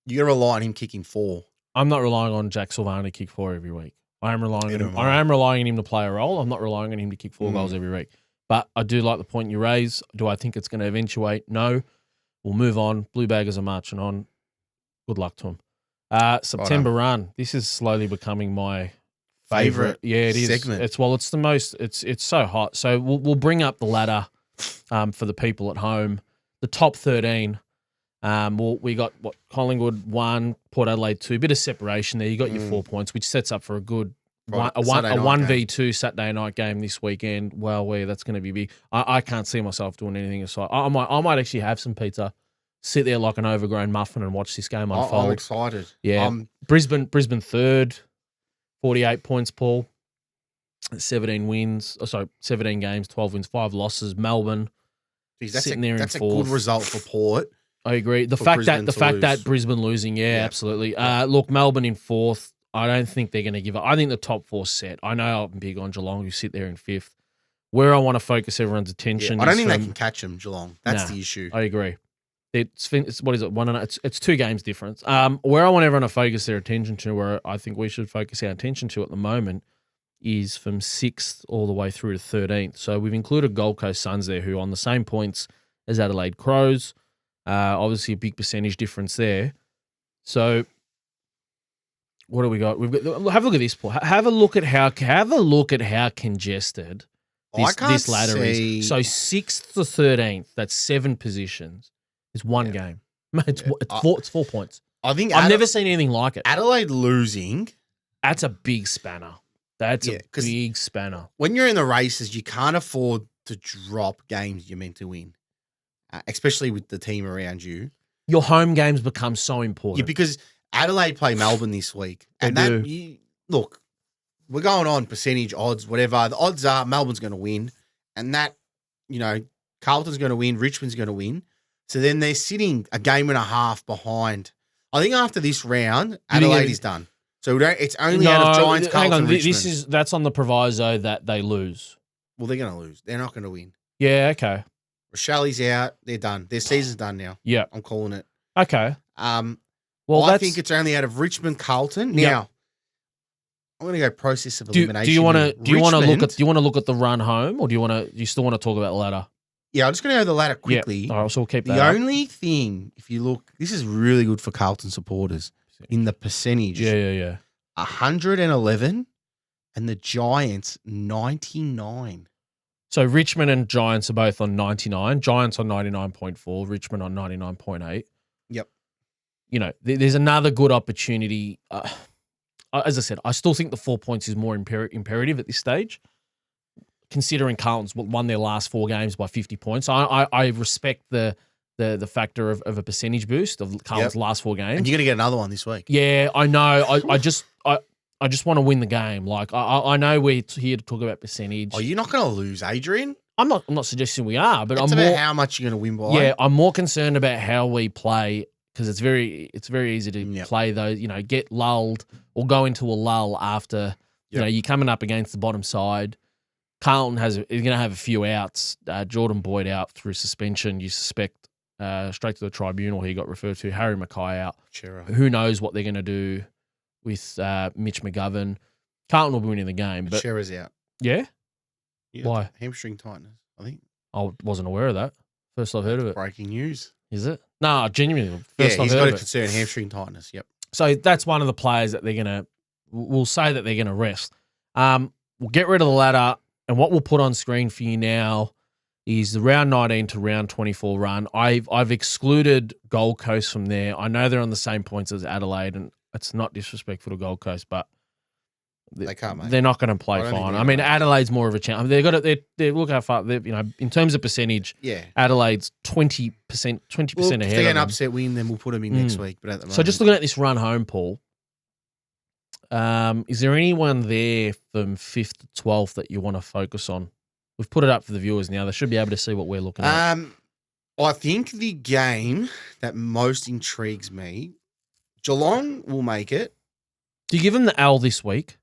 you got to rely on him kicking 4. I'm not relying on Jack Silvani to kick 4 every week. I am relying on him to play a role. I'm not relying on him to kick 4 goals every week. But I do like the point you raise. Do I think it's going to eventuate? No. We'll move on. Blue Baggers are marching on. Good luck to them. September run. This is slowly becoming my favorite. Yeah, it is. Segment. It's the most. It's so hot. So we'll bring up the ladder for the people at home. The top 13. We got Collingwood 1, Port Adelaide 2. Bit of separation there. You got your 4 points, which sets up for a good a 1v2 Saturday night game this weekend. Well, that's going to be big. I can't see myself doing anything aside. I might actually have some pizza, sit there like an overgrown muffin, and watch this game unfold. I'm excited. Yeah, Brisbane 3rd, 48 points. Paul, 17 wins. 17 games, 12 wins, 5 losses. Melbourne. Jeez, sitting there that's in a 4th. good result for Port. I agree. The fact that Brisbane losing, absolutely. Look, Melbourne in 4th. I don't think they're going to give up. I think the top 4's set. I know I'm big on Geelong, who sit there in 5th. Where I want to focus everyone's attention. I don't think they can catch them, Geelong. That's the issue. I agree. It's what is it? 1-0. It's 2 games difference. Where I want everyone to focus their attention to, where I think we should focus our attention to at the moment, is from 6th all the way through to 13th. So we've included Gold Coast Suns there, who are on the same points as Adelaide Crows. Obviously, a big percentage difference there. So, what do we got? Have a look at this, Paul. Have a look at how congested this ladder is. So 6th to 13th, that's 7 positions. It's 1 game. It's 4 points. I think I've never seen anything like it. Adelaide losing. That's a big spanner. That's a big spanner. When you're in the races, you can't afford to drop games you're meant to win. Especially with the team around you. Your home games become so important. Yeah, because Adelaide play Melbourne this week. Look, we're going on percentage odds, whatever. The odds are Melbourne's going to win. And that, Carlton's going to win, Richmond's going to win. So then they're sitting a game and a half behind. I think after this round, Adelaide is done. So it's only out of Giants, Carlton, Richmond. That's on the proviso that they lose. Well, they're going to lose. They're not going to win. Yeah, okay. Rochelle's out. They're done. Their season's done now. Yeah. I'm calling it. Okay. I think it's only out of Richmond, Carlton. Now, I'm going to go process of elimination. Do you want to look at the run home, or do you still want to talk about the ladder? Yeah, I'm just going to go to the ladder quickly. Yeah. All right, so we'll keep that. The only thing, if you look, this is really good for Carlton supporters in the percentage. Yeah. 111 and the Giants 99. So Richmond and Giants are both on 99. Giants on 99.4. Richmond on 99.8. Yep. There's another good opportunity. as I said, I still think the 4 points is more imperative at this stage, considering Carlton's won their last 4 games by 50 points. I respect the factor of a percentage boost of Carlton's last 4 games. And you're going to get another one this week. Yeah, I know. I just want to win the game. Like I know we're here to talk about percentage. Oh, you're not going to lose, Adrian. I'm not suggesting we are, but it's I'm about more how much you're going to win by. Yeah, I'm more concerned about how we play because it's very easy to play those. Get lulled or go into a lull after you're coming up against the bottom side. Carlton is going to have a few outs. Jordan Boyd out through suspension. You suspect straight to the tribunal. He got referred to. Harry Mackay out. Chera. Who knows what they're going to do with Mitch McGovern? Carlton will be winning the game, but Chera's out. Yeah. Why? Hamstring tightness, I think. I wasn't aware of that. First I've heard of it. Breaking news. Is it? No, genuinely. First I've he's heard got of a concern hamstring tightness. Yep. So that's one of the players that we'll say that they're going to rest. We'll get rid of the ladder, and what we'll put on screen for you now is the round 19 to round 24 run. I've excluded Gold Coast from there. I know they're on the same points as Adelaide, and it's not disrespectful to Gold Coast, but they can't, mate. They're not going to play fine. I mean, Adelaide's more of a chance. They've got it. They look how far. In terms of percentage, Adelaide's 20% ahead. If they get an upset win, then we'll put them in next week. But at the moment, so just looking at this run home, Paul, is there anyone there from 5th to 12th that you want to focus on? We've put it up for the viewers now. They should be able to see what we're looking at. I think the game that most intrigues me, Geelong will make it. Do you give them the L this week?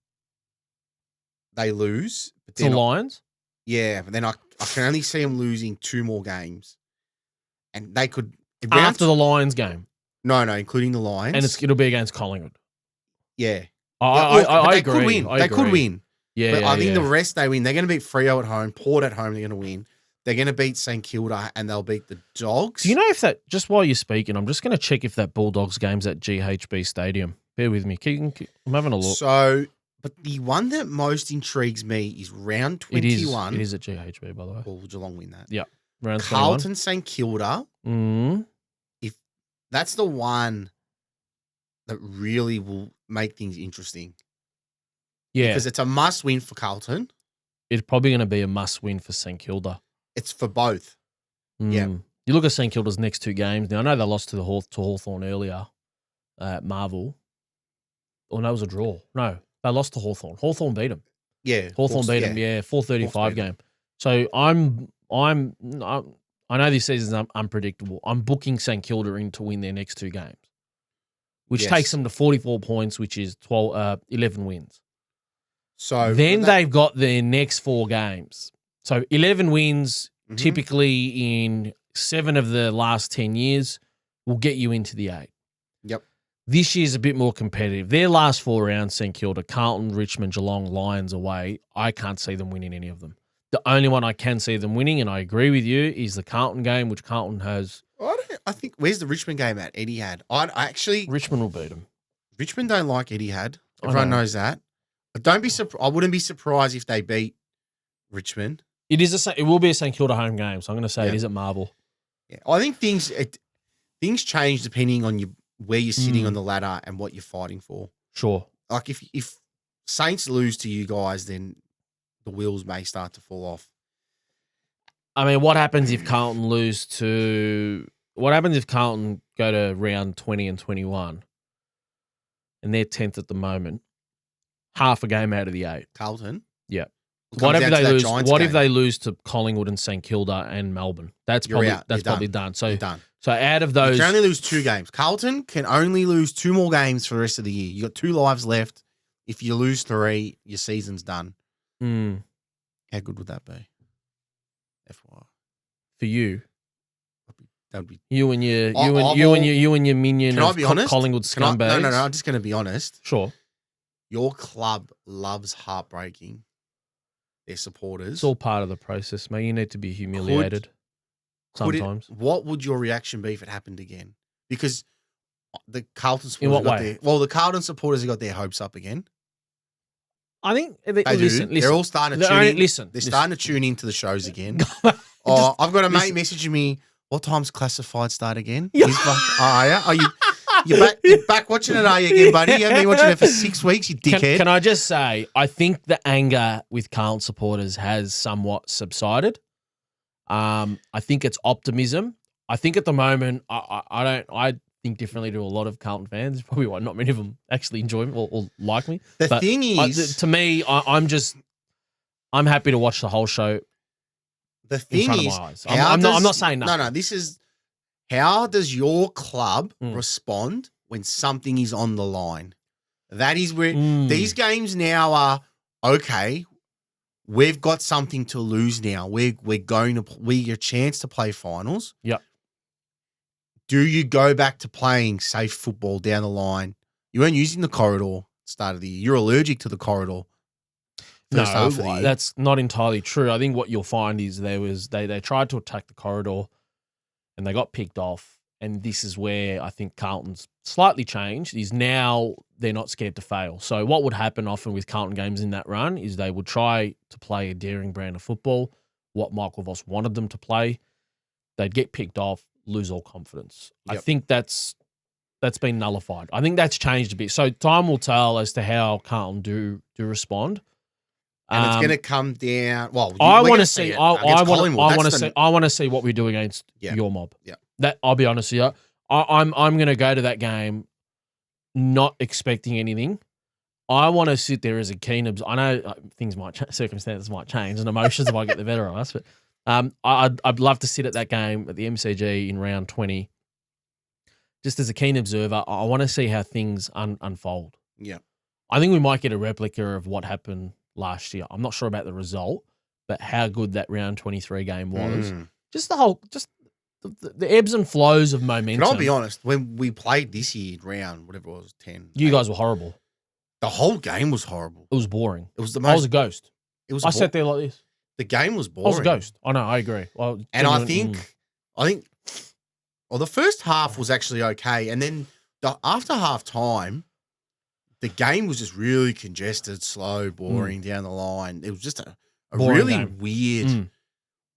They lose. But the Lions? Yeah, but then I can only see them losing 2 more games. And they could... After the Lions game? No, including the Lions. And it'll be against Collingwood? Yeah. I agree. Could win. They could win. Yeah, but I think the rest they win. They're going to beat Freo at home. Port at home, they're going to win. They're going to beat St Kilda and they'll beat the Dogs. Do you know if that... Just while you're speaking, I'm just going to check if that Bulldogs game's at GHB Stadium. Bear with me. I'm having a look. So... But the one that most intrigues me is round 21. It is at GHB, by the way. Will Geelong win that? Yeah. Round 21. Carlton, St Kilda. If that's the one that really will make things interesting. Yeah. Because it's a must win for Carlton. It's probably going to be a must win for St Kilda. It's for both. Yeah. You look at St Kilda's next 2 games. Now, I know they lost to Hawthorn earlier at Marvel. Oh, no, it was a draw. No. They lost to Hawthorn. Hawthorn beat them. Yeah. Hawthorn beat them. Yeah, 4:35 game. So I know this season's unpredictable. I'm booking St Kilda in to win their next 2 games, which takes them to 44 points, which is 11 wins. So then they've got their next 4 games. So 11 wins, typically in 7 of the last 10 years, will get you into the 8. Yep. This year's a bit more competitive. Their last 4 rounds, St Kilda, Carlton, Richmond, Geelong, Lions away, I can't see them winning any of them. The only one I can see them winning, and I agree with you, is the Carlton game, which Carlton has. I think, where's the Richmond game at? Etihad. Richmond will beat them. Richmond don't like Etihad. Everyone knows that. But I wouldn't be surprised if they beat Richmond. It will be a St Kilda home game, so I'm going to say it is at Marvel. Yeah, I think things change depending on where you're sitting on the ladder and what you're fighting for. Sure. Like if Saints lose to you guys, then the wheels may start to fall off. I mean, what happens if Carlton go to round 20 and 21 and they're 10th at the moment, half a game out of the 8? Carlton? Yeah. What if they lose to Collingwood and St Kilda and Melbourne? That's probably done. So you're done. So out of those, you can only lose 2 games. Carlton can only lose 2 more games for the rest of the year. You got 2 lives left. If you lose 3, your season's done. How good would that be? FYI. For you, that would be you and your minion of Collingwood scumbags. No. I'm just going to be honest. Sure. Your club loves heartbreaking their supporters. It's all part of the process, mate. You need to be humiliated. Sometimes. What would your reaction be if it happened again? Because the Carlton supporters have got their hopes up again. I think listen. They're all starting to tune in. They're starting to tune into the shows again. I've got a mate messaging me. What time's classified start again? Are you? You're back watching it, are you again, buddy? You haven't been watching it for 6 weeks, you dickhead. Can I just say, I think the anger with Carlton supporters has somewhat subsided. I think it's optimism. I think at the moment, I think differently to a lot of Carlton fans. Probably why not many of them actually enjoy me or like me. The thing is, to me, I'm happy to watch the whole show. The thing is, I'm not saying nothing. No. This is how does your club respond when something is on the line? That is where these games now are. Okay, we've got something to lose now. We're a chance to play finals. Yep. Do you go back to playing safe football down the line? You weren't using the corridor at the start of the year. You're allergic to the corridor. No, that's not entirely true. I think what you'll find is they tried to attack the corridor and they got picked off. And this is where I think Carlton's slightly changed, is now they're not scared to fail. So what would happen often with Carlton games in that run is they would try to play a daring brand of football, what Michael Voss wanted them to play. They'd get picked off, lose all confidence. Yep. I think that's been nullified. I think that's changed a bit. So time will tell as to how Carlton do respond. And it's going to come down. Well, I want to see. I want to see what we do against your mob. Yeah, that I'll be honest with you. I'm going to go to that game not expecting anything. I want to sit there as a keen observer. I know things circumstances might change, and emotions might get the better of us. But I'd love to sit at that game at the MCG in round 20, just as a keen observer. I want to see how things unfold. Yeah, I think we might get a replica of what happened last year. I'm not sure about the result, but how good that round 23 game was. Just the ebbs and flows of momentum. Can I be honest? When we played this year round, whatever it was, 10. You guys were horrible. The whole game was horrible. It was boring. It was I was a ghost. I sat there like this. The game was boring. I was a ghost. I know, I agree. Well, and I think, the first half was actually okay. And then after half time, the game was just really congested, slow, boring down the line. It was just a really game.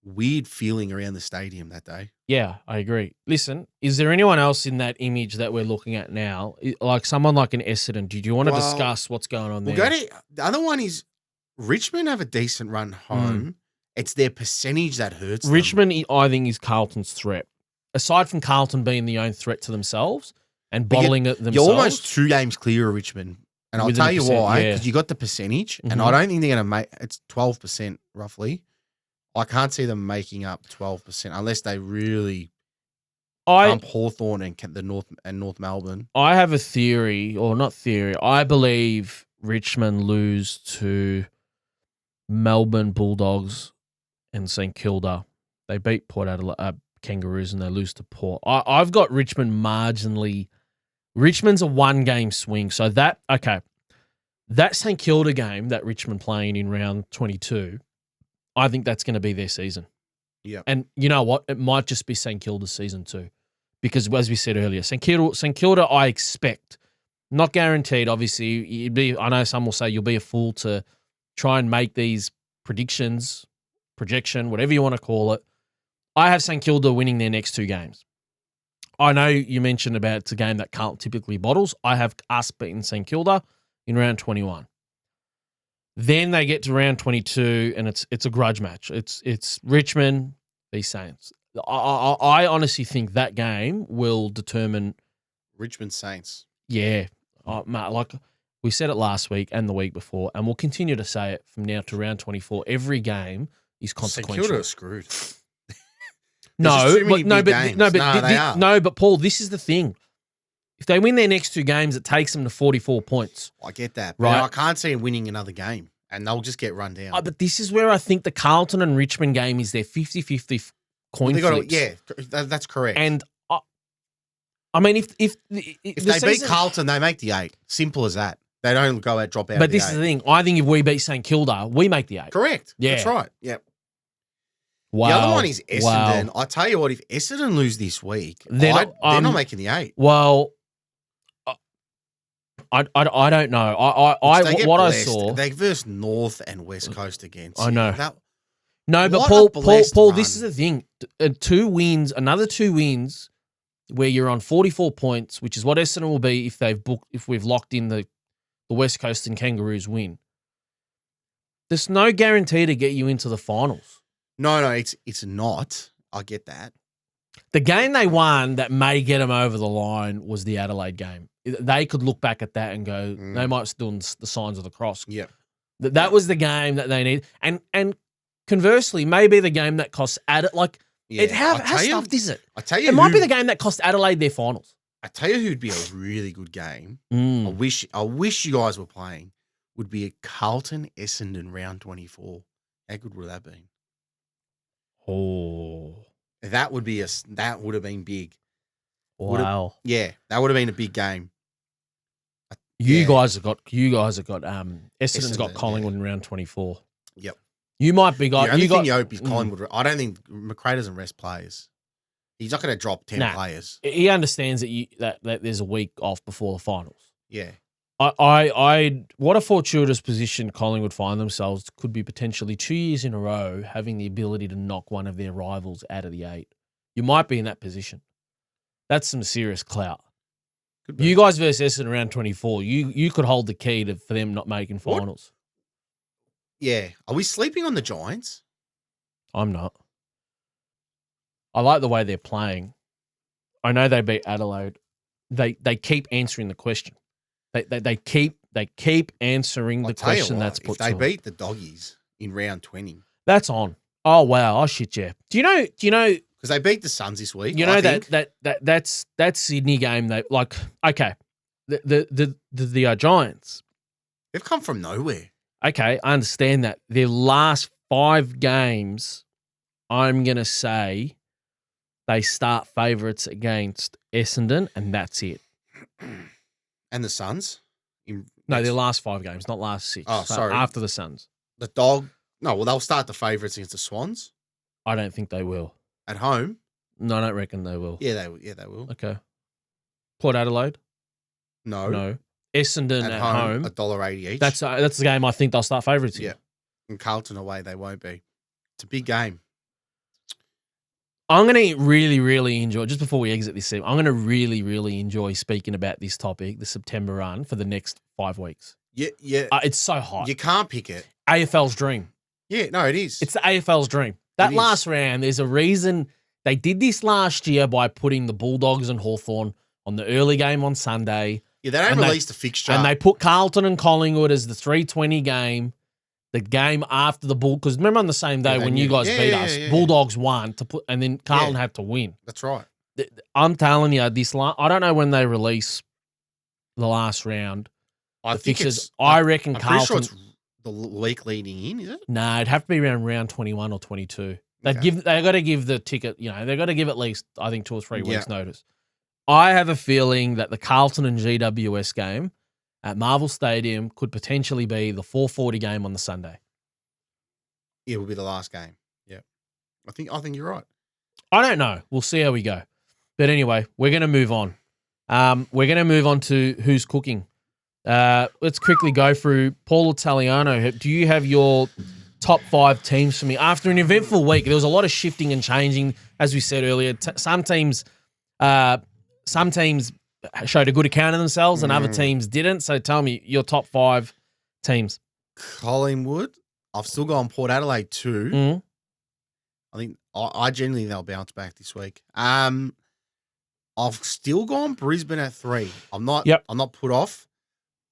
weird feeling around the stadium that day. Yeah, I agree. Listen, is there anyone else in that image that we're looking at now? Like someone like an Essendon? Do you want to discuss what's going on there? The other one is Richmond have a decent run home. It's their percentage that hurts Richmond, I think, is Carlton's threat. Aside from Carlton being the own threat to themselves, and bottling it themselves. You're almost 2 games clear of Richmond. And I'll tell you why, because you got the percentage, and I don't think they're going to make it's 12% roughly. I can't see them making up 12% unless they really pump Hawthorn and North Melbourne. I have a theory, or not theory. I believe Richmond lose to Melbourne Bulldogs and St Kilda. They beat Port Adelaide Kangaroos and they lose to Port. I've got Richmond marginally. Richmond's a 1-game swing. So that St Kilda game that Richmond playing in round 22, I think that's going to be their season. Yeah. And you know what? It might just be St Kilda's season too. Because as we said earlier, St Kilda, I expect, not guaranteed, obviously. I know some will say you'll be a fool to try and make these projection, whatever you want to call it. I have St Kilda winning their next 2 games. I know you mentioned about it's a game that Carlton typically bottles. I have us beating St Kilda in round 21. Then they get to round 22 and it's a grudge match. It's Richmond v Saints. I honestly think that game will determine Richmond Saints. Yeah. Like we said it last week and the week before, and we'll continue to say it from now to round 24. Every game is consequential. St Kilda are screwed. But Paul, this is the thing. If they win their next 2 games, it takes them to 44 points. I get that. Right? I can't see them winning another game, and they'll just get run down. But this is where I think the Carlton and Richmond game is their 50-50 coin flips. That's correct. And I mean, if they beat Carlton, they make the 8. Simple as that. They don't drop out. But this is the thing. I think if we beat St Kilda, we make the 8. Correct. Yeah. That's right. Yep. Wow. The other one is Essendon. I tell you what, if Essendon lose this week, they're not making the 8. Well, I don't know. I saw they versus North and West Coast against. I know. But Paul, this is the thing. 2 wins, another 2 wins where you're on 44 points, which is what Essendon will be if we've locked in the West Coast and Kangaroos win. There's no guarantee to get you into the finals. No, it's not. I get that. The game they won that may get them over the line was the Adelaide game. They could look back at that and go, they might still the signs of the cross. Yeah. That was the game that they need. And conversely, maybe the game that costs how stuffed is it? I tell you, it might be the game that cost Adelaide their finals. I tell you who'd be a really good game. I wish you guys were playing. Would be a Carlton Essendon round 24. How good would that been? Oh, that would have been big. Wow. That would have been a big game. You guys have got Essendon's got Collingwood in round 24. Yep. You might be got. The only thing you hope is Collingwood. I don't think McRae doesn't rest players. He's not going to drop 10 players. He understands that there's a week off before the finals. Yeah. What a fortuitous position Collingwood find themselves. Could be potentially 2 years in a row having the ability to knock one of their rivals out of the 8. You might be in that position. That's some serious clout. You guys versus Essendon around 24. You could hold the key for them not making finals. Yeah. Are we sleeping on the Giants? I'm not. I like the way they're playing. I know they beat Adelaide. They keep answering the question. They keep answering the question that's put to them. If they beat the Doggies in round 20. That's on. Oh wow. Oh shit, yeah. Do you know because they beat the Suns this week. You know that's Sydney game. They the Giants. They've come from nowhere. Okay, I understand that. Their last 5 games, I'm gonna say, they start favourites against Essendon, and that's it. And the Suns? Their last 5 games, not last 6. Oh, sorry. After the Suns. They'll start the favourites against the Swans. I don't think they will. At home? No, I don't reckon they will. Yeah, they will. Okay. Port Adelaide? No. Essendon at home. $1.80 each. That's the game I think they'll start favourites in. Yeah. And Carlton away, they won't be. It's a big game. I'm going to really, really enjoy, just before we exit this segment, I'm going to really, really enjoy speaking about this topic, the September run, for the next 5 weeks. Yeah. It's so hot. You can't pick it. AFL's dream. Yeah, no, it is. It's the AFL's dream. That last round, there's a reason they did this last year by putting the Bulldogs and Hawthorn on the early game on Sunday. Yeah, they don't release the fixture. And they put Carlton and Collingwood as the 3:20 game. The game after the Bull, because remember on the same day when you guys beat us, Bulldogs won and then Carlton had to win. That's right. I'm telling you, I don't know when they release the last round. I reckon I'm Carlton. Pretty sure it's the week leading in, is it? No, it'd have to be around round 21 or 22. They got to give the ticket. They've got to give at least 2 or 3 weeks notice. I have a feeling that the Carlton and GWS game at Marvel Stadium could potentially be the 4:40 game on the Sunday. It will be the last game. Yeah. I think you're right. I don't know. We'll see how we go. But anyway, we're going to move on. We're going to move on to who's cooking. Let's quickly go through Paul Italiano. Do you have your top 5 teams for me? After an eventful week, there was a lot of shifting and changing, as we said earlier. Some teams showed a good account of themselves and other teams didn't. So tell me your top 5 teams. Collingwood. I've still gone Port Adelaide 2. I think I genuinely they'll bounce back this week. I've still gone Brisbane at 3. I'm not put off.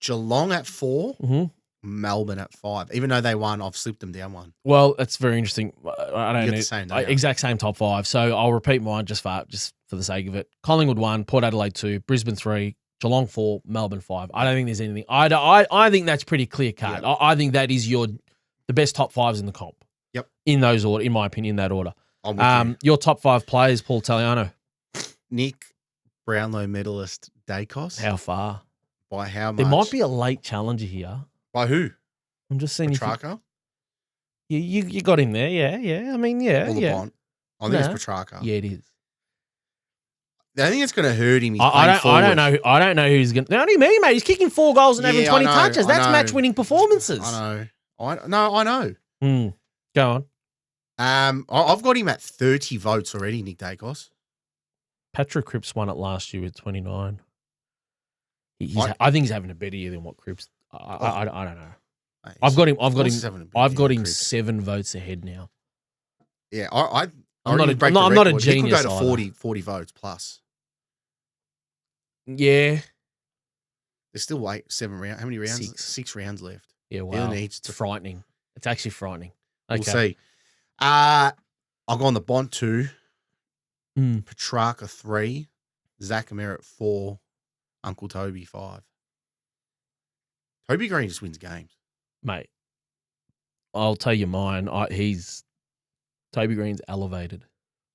Geelong at 4. Melbourne at 5. Even though they won, I've slipped them down 1. Well, that's very interesting. I don't know. The same, exact same top 5. So I'll repeat mine just for the sake of it. Collingwood 1, Port Adelaide 2, Brisbane 3, Geelong 4, Melbourne 5. I don't think there's anything. I think that's pretty clear cut. Yep. I think that is the best top 5s in the comp. Yep. In those order, in my opinion, that order. I'm with you. Your top 5 players, Paul Italiano. Nick Brownlow medalist Dacos. How far? By how much? There might be a late challenger here. By who? I'm just seeing Petrarca? You got him there, yeah. I mean, yeah. Or LeBron. I think it's Petrarca. Yeah, it is. I think it's going to hurt him. I don't know who's going to. What do you mean, mate? He's kicking 4 goals and having 20 touches. That's match-winning performances. I know. Go on. I've got him at 30 votes already, Nick Dacos. Patrick Cripps won it last year with 29. I think he's having a better year than what Cripps. I don't know. Mate, I've got him. I've got him 7 votes ahead now. Yeah, I'm not a genius. He could go to 40 votes plus. Yeah. There's still 7 rounds. How many rounds? 6 rounds left. Yeah, wow. It's frightening. It's actually frightening. Okay. We'll see. I'll go on the Bont 2. Petrarca 3. Zach Merritt 4. Uncle Toby 5. Toby Green just wins games. Mate, I'll tell you mine. Toby Green's elevated.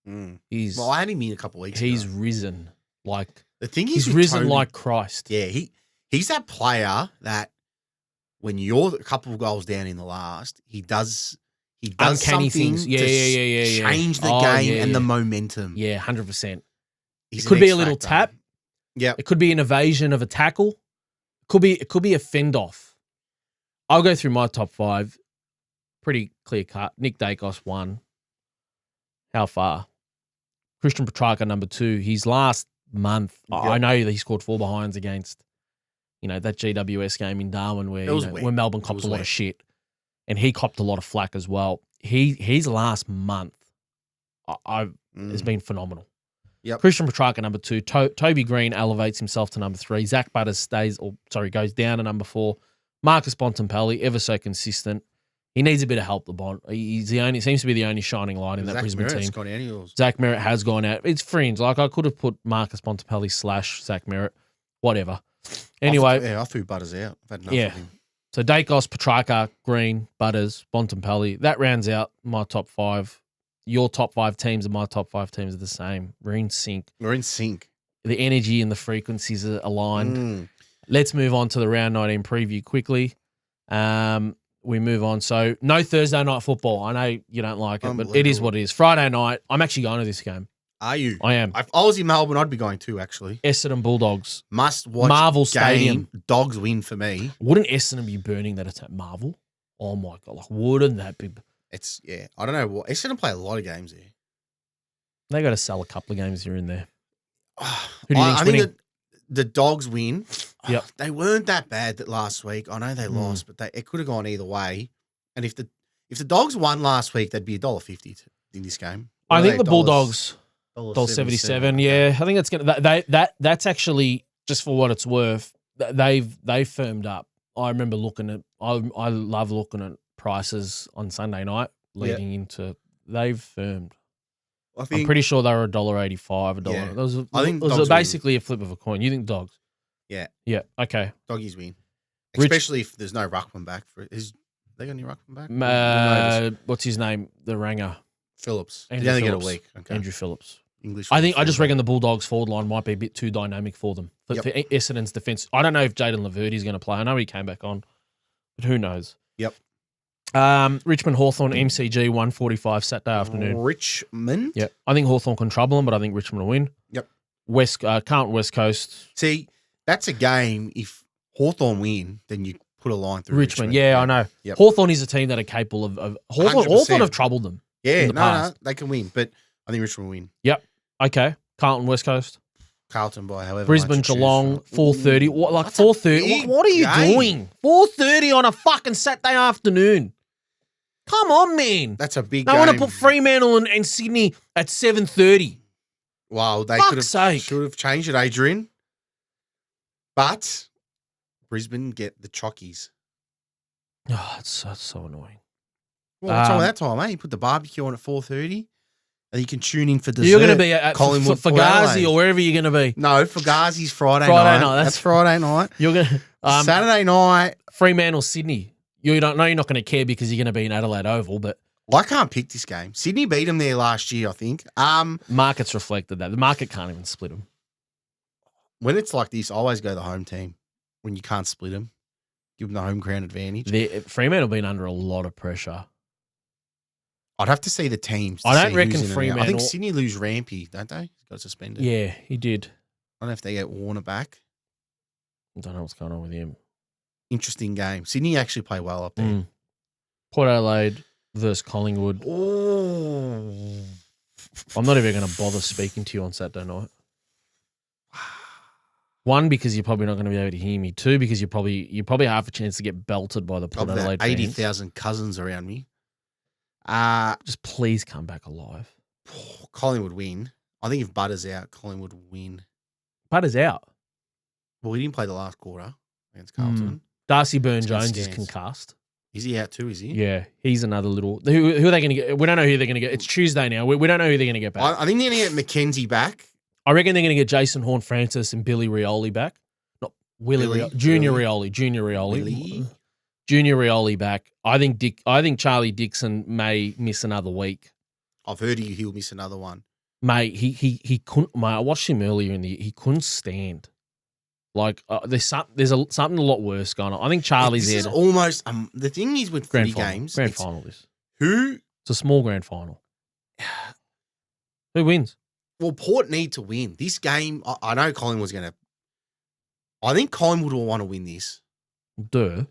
Well, I had him in a couple of weeks ago. He's risen. Like, the thing he's risen Toby, like Christ. Yeah, he's that player that when you're a couple of goals down in the last, he does uncanny things. Yeah, change the game and the momentum. Yeah, 100%. It could be a little tap. Yeah. It could be an evasion of a tackle. It could be a fend off. I'll go through my top 5. Pretty clear cut. Nick Dacos 1. How far? Christian Petrarca number 2. His last month, I know that he scored 4 behinds against, that GWS game in Darwin where Melbourne copped a lot of shit, and he copped a lot of flack as well. His last month, has been phenomenal. Yep. Christian Petrarca number 2. Toby Green elevates himself to number 3. Zach Butters goes down to number 4. Marcus Bontempelli, ever so consistent. He needs a bit of help, the Bont. Seems to be the only shining light in that Brisbane team. Zach Merritt has gone out. It's fringe. Like, I could have put Marcus Bontempelli / Zach Merritt. Whatever. Anyway. I threw Butters out. I've had enough of him. So Dacos, Petrarca, Green, Butters, Bontempelli. That rounds out my top 5. Your top 5 teams and my top 5 teams are the same. We're in sync. The energy and the frequencies are aligned. Let's move on to the round 19 preview quickly. We move on. So no Thursday night football. I know you don't like it, but it is what it is. Friday night, I'm actually going to this game. Are you? I am. If I was in Melbourne, I'd be going too, actually. Essendon Bulldogs. Must watch Marvel Stadium. Dogs win for me. Wouldn't Essendon be burning that at Marvel? Oh, my God. Like, wouldn't that be... I don't know what. Essendon play a lot of games there. They got to sell a couple of games here and there. Who do you think's winning? The Dogs win. Yep. They weren't that bad that last week. I know they lost, but it could have gone either way. And if the Dogs won last week, they'd be $1.50 in this game. I think the Bulldogs $1.77. Yeah, I think it's gonna. That's actually, just for what it's worth. They've firmed up. I remember looking at. I love looking at prices on Sunday night leading into. They've firmed. I'm pretty sure they were $1.85. $1. I think it was basically a flip of a coin. You think Dogs? Yeah. Yeah. Okay. Doggies win, especially if there's no ruckman back. They got any ruckman back? What's his name? The ranger. Phillips. Andrew Phillips. Get a week. Okay. Andrew Phillips. English. I just reckon the Bulldogs forward line might be a bit too dynamic for them. For Essendon's defence. I don't know if Jaden Laverty is going to play. I know he came back on, but who knows? Yep. Richmond Hawthorn MCG 1:45 Saturday afternoon. Richmond. Yep. I think Hawthorn can trouble them, but I think Richmond will win. Yep. Carlton West Coast. See, that's a game. If Hawthorn win, then you put a line through Richmond. Yeah, I know. Yep. Hawthorn is a team that are capable of Hawthorn have troubled them. Yeah, no, they can win, but I think Richmond will win. Yep. Okay. Carlton West Coast. Carlton by however. Brisbane Geelong 4:30. What 4:30? What are you doing? 4:30 on a fucking Saturday afternoon. Come on, man. That's a big game. I want to put Fremantle and Sydney at 7:30. Wow, they should have changed it, Adrian. But Brisbane get the chockies. Oh, it's so annoying. Well, what's wrong with that time, eh? You put the barbecue on at 4:30, and you can tune in for dessert. You're going to be at Fugazi or wherever you're going to be. No, Fugazi's Friday night. That's Friday night. You're going to Saturday night. Fremantle, Sydney. You don't know you're not going to care because you're going to be in Adelaide Oval, but I can't pick this game. Sydney beat them there last year, I think. Markets reflected that. The market can't even split them. When it's like this, I always go the home team. When you can't split them, give them the home ground advantage. Fremantle been under a lot of pressure. I'd have to see the teams. I don't reckon Fremantle. I think Sydney lose Rampy, don't they? He's got suspended. Yeah, he did. I don't know if they get Warner back. I don't know what's going on with him. Interesting game. Sydney actually play well up there. Port Adelaide versus Collingwood. Oh. I'm not even going to bother speaking to you on Saturday night. One, because you're probably not going to be able to hear me. Two, because you probably have a chance to get belted by the Port Of Adelaide the fans. 80,000 cousins around me. Just please come back alive. Collingwood win. I think if Butter's out, Collingwood win. Butter's out. Well, he didn't play the last quarter against Carlton. Darcy It's Byrne-Jones gonna is scans. concussed. Is he out too, is he? Yeah, he's another little. Who are they going to get? We don't know who they're going to get. It's Tuesday now. We don't know who they're going to get back. I think they're going to get Mackenzie back. I reckon they're going to get Jason Horn-Francis and Billy Rioli back. Not Billy? Junior Billy? Rioli. Billy? Junior Rioli back. I think Charlie Dixon may miss another week. I've heard he'll miss another one. Mate, he couldn't. Mate, I watched him earlier in the year. He couldn't stand. Like there's something a lot worse going on. I think Charlie's This there. is almost the thing is with Grand footy final. games. Grand it's final. This. Who? It's a small grand final. Who wins? Well, Port need to win this game. I know Collingwood's going to. I think Collingwood will want to win this. Duh.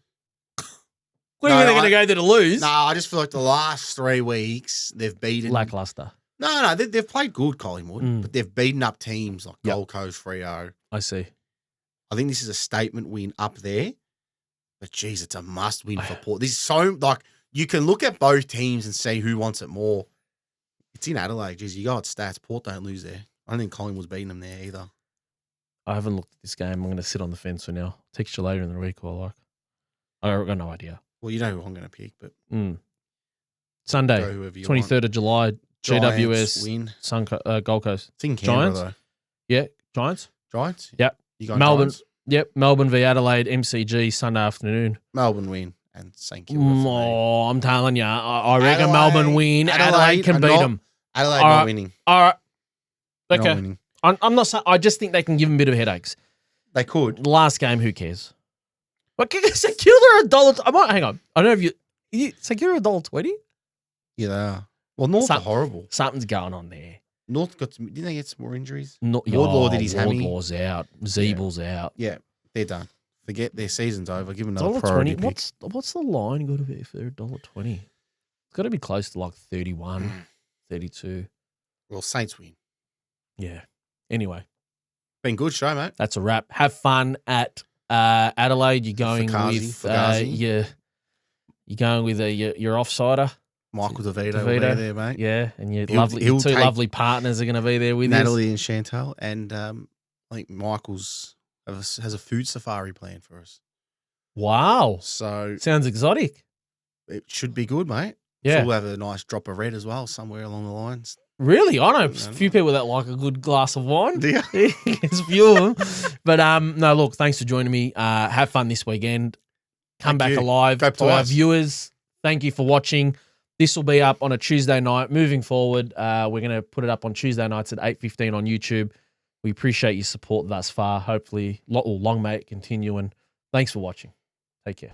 Where are they going to go there to lose? No, I just feel like the last 3 weeks they've beaten. Lackluster. No, they've played good Collingwood, but they've beaten up teams like Yep. Gold Coast, Freo. I see. I think this is a statement win up there. But geez, it's a must win for Port. This is so like you can look at both teams and see who wants it more. It's in Adelaide. Geez, you got stats. Port don't lose there. I don't think Collingwood's beating them there either. I haven't looked at this game. I'm going to sit on the fence for now. Text you later in the week. I've got no idea. Well, you know who I'm going to pick, but Sunday, go whoever you 23rd of July, Giants GWS, win. Gold Coast. It's in Canberra, Giants? though. Yeah, Giants. Giants? Yep. You got Melbourne. Giants? Yep, Melbourne v Adelaide, MCG, Sunday afternoon. Melbourne win and Thankyou. Oh, I'm telling you, I reckon Adelaide- Melbourne win. Adelaide can are beat not- them. Adelaide All not right. winning. All right. They're not Okay. winning. I'm not saying, I just think they can give them a bit of headaches. They could. Last game, who cares? But Secure $1. I might hang on. I don't know if you Secure $1.20. Yeah, they are. Well, North are horrible. Something's going on there. North didn't they get some more injuries? Wardlaw did his hammy. Wardlaw's out. Zeebel's out. Yeah, they're done. Forget their season's over. Give them another priority $1.20. pick. What's the line got to be for $1.20? It's got to be close to like 31, 32. Well, Saints win. Yeah. Anyway, Been good show, mate. that's a wrap. Have fun at Adelaide. You're going Fugazi. you're going with your offsider. Michael DeVito will be there, mate. Yeah, and your He'll two take lovely partners are going to be there with Natalie and Chantal, and I think Michael's has a food safari plan for us. you. Wow. So Sounds exotic. it should be good, mate. Yeah. So we'll have a nice drop of red as well somewhere along the lines. Really? I know a few people that like a good glass of wine. Do you? There's a few of them. But no, look, thanks for joining me. Have fun this weekend. Come Thank back you. alive. Go To our Pies. viewers, thank you for watching. This will be up on a Tuesday night. Moving forward, we're going to put it up on Tuesday nights at 8:15 on YouTube. We appreciate your support thus far. Hopefully, long may it continue. And thanks for watching. Take care.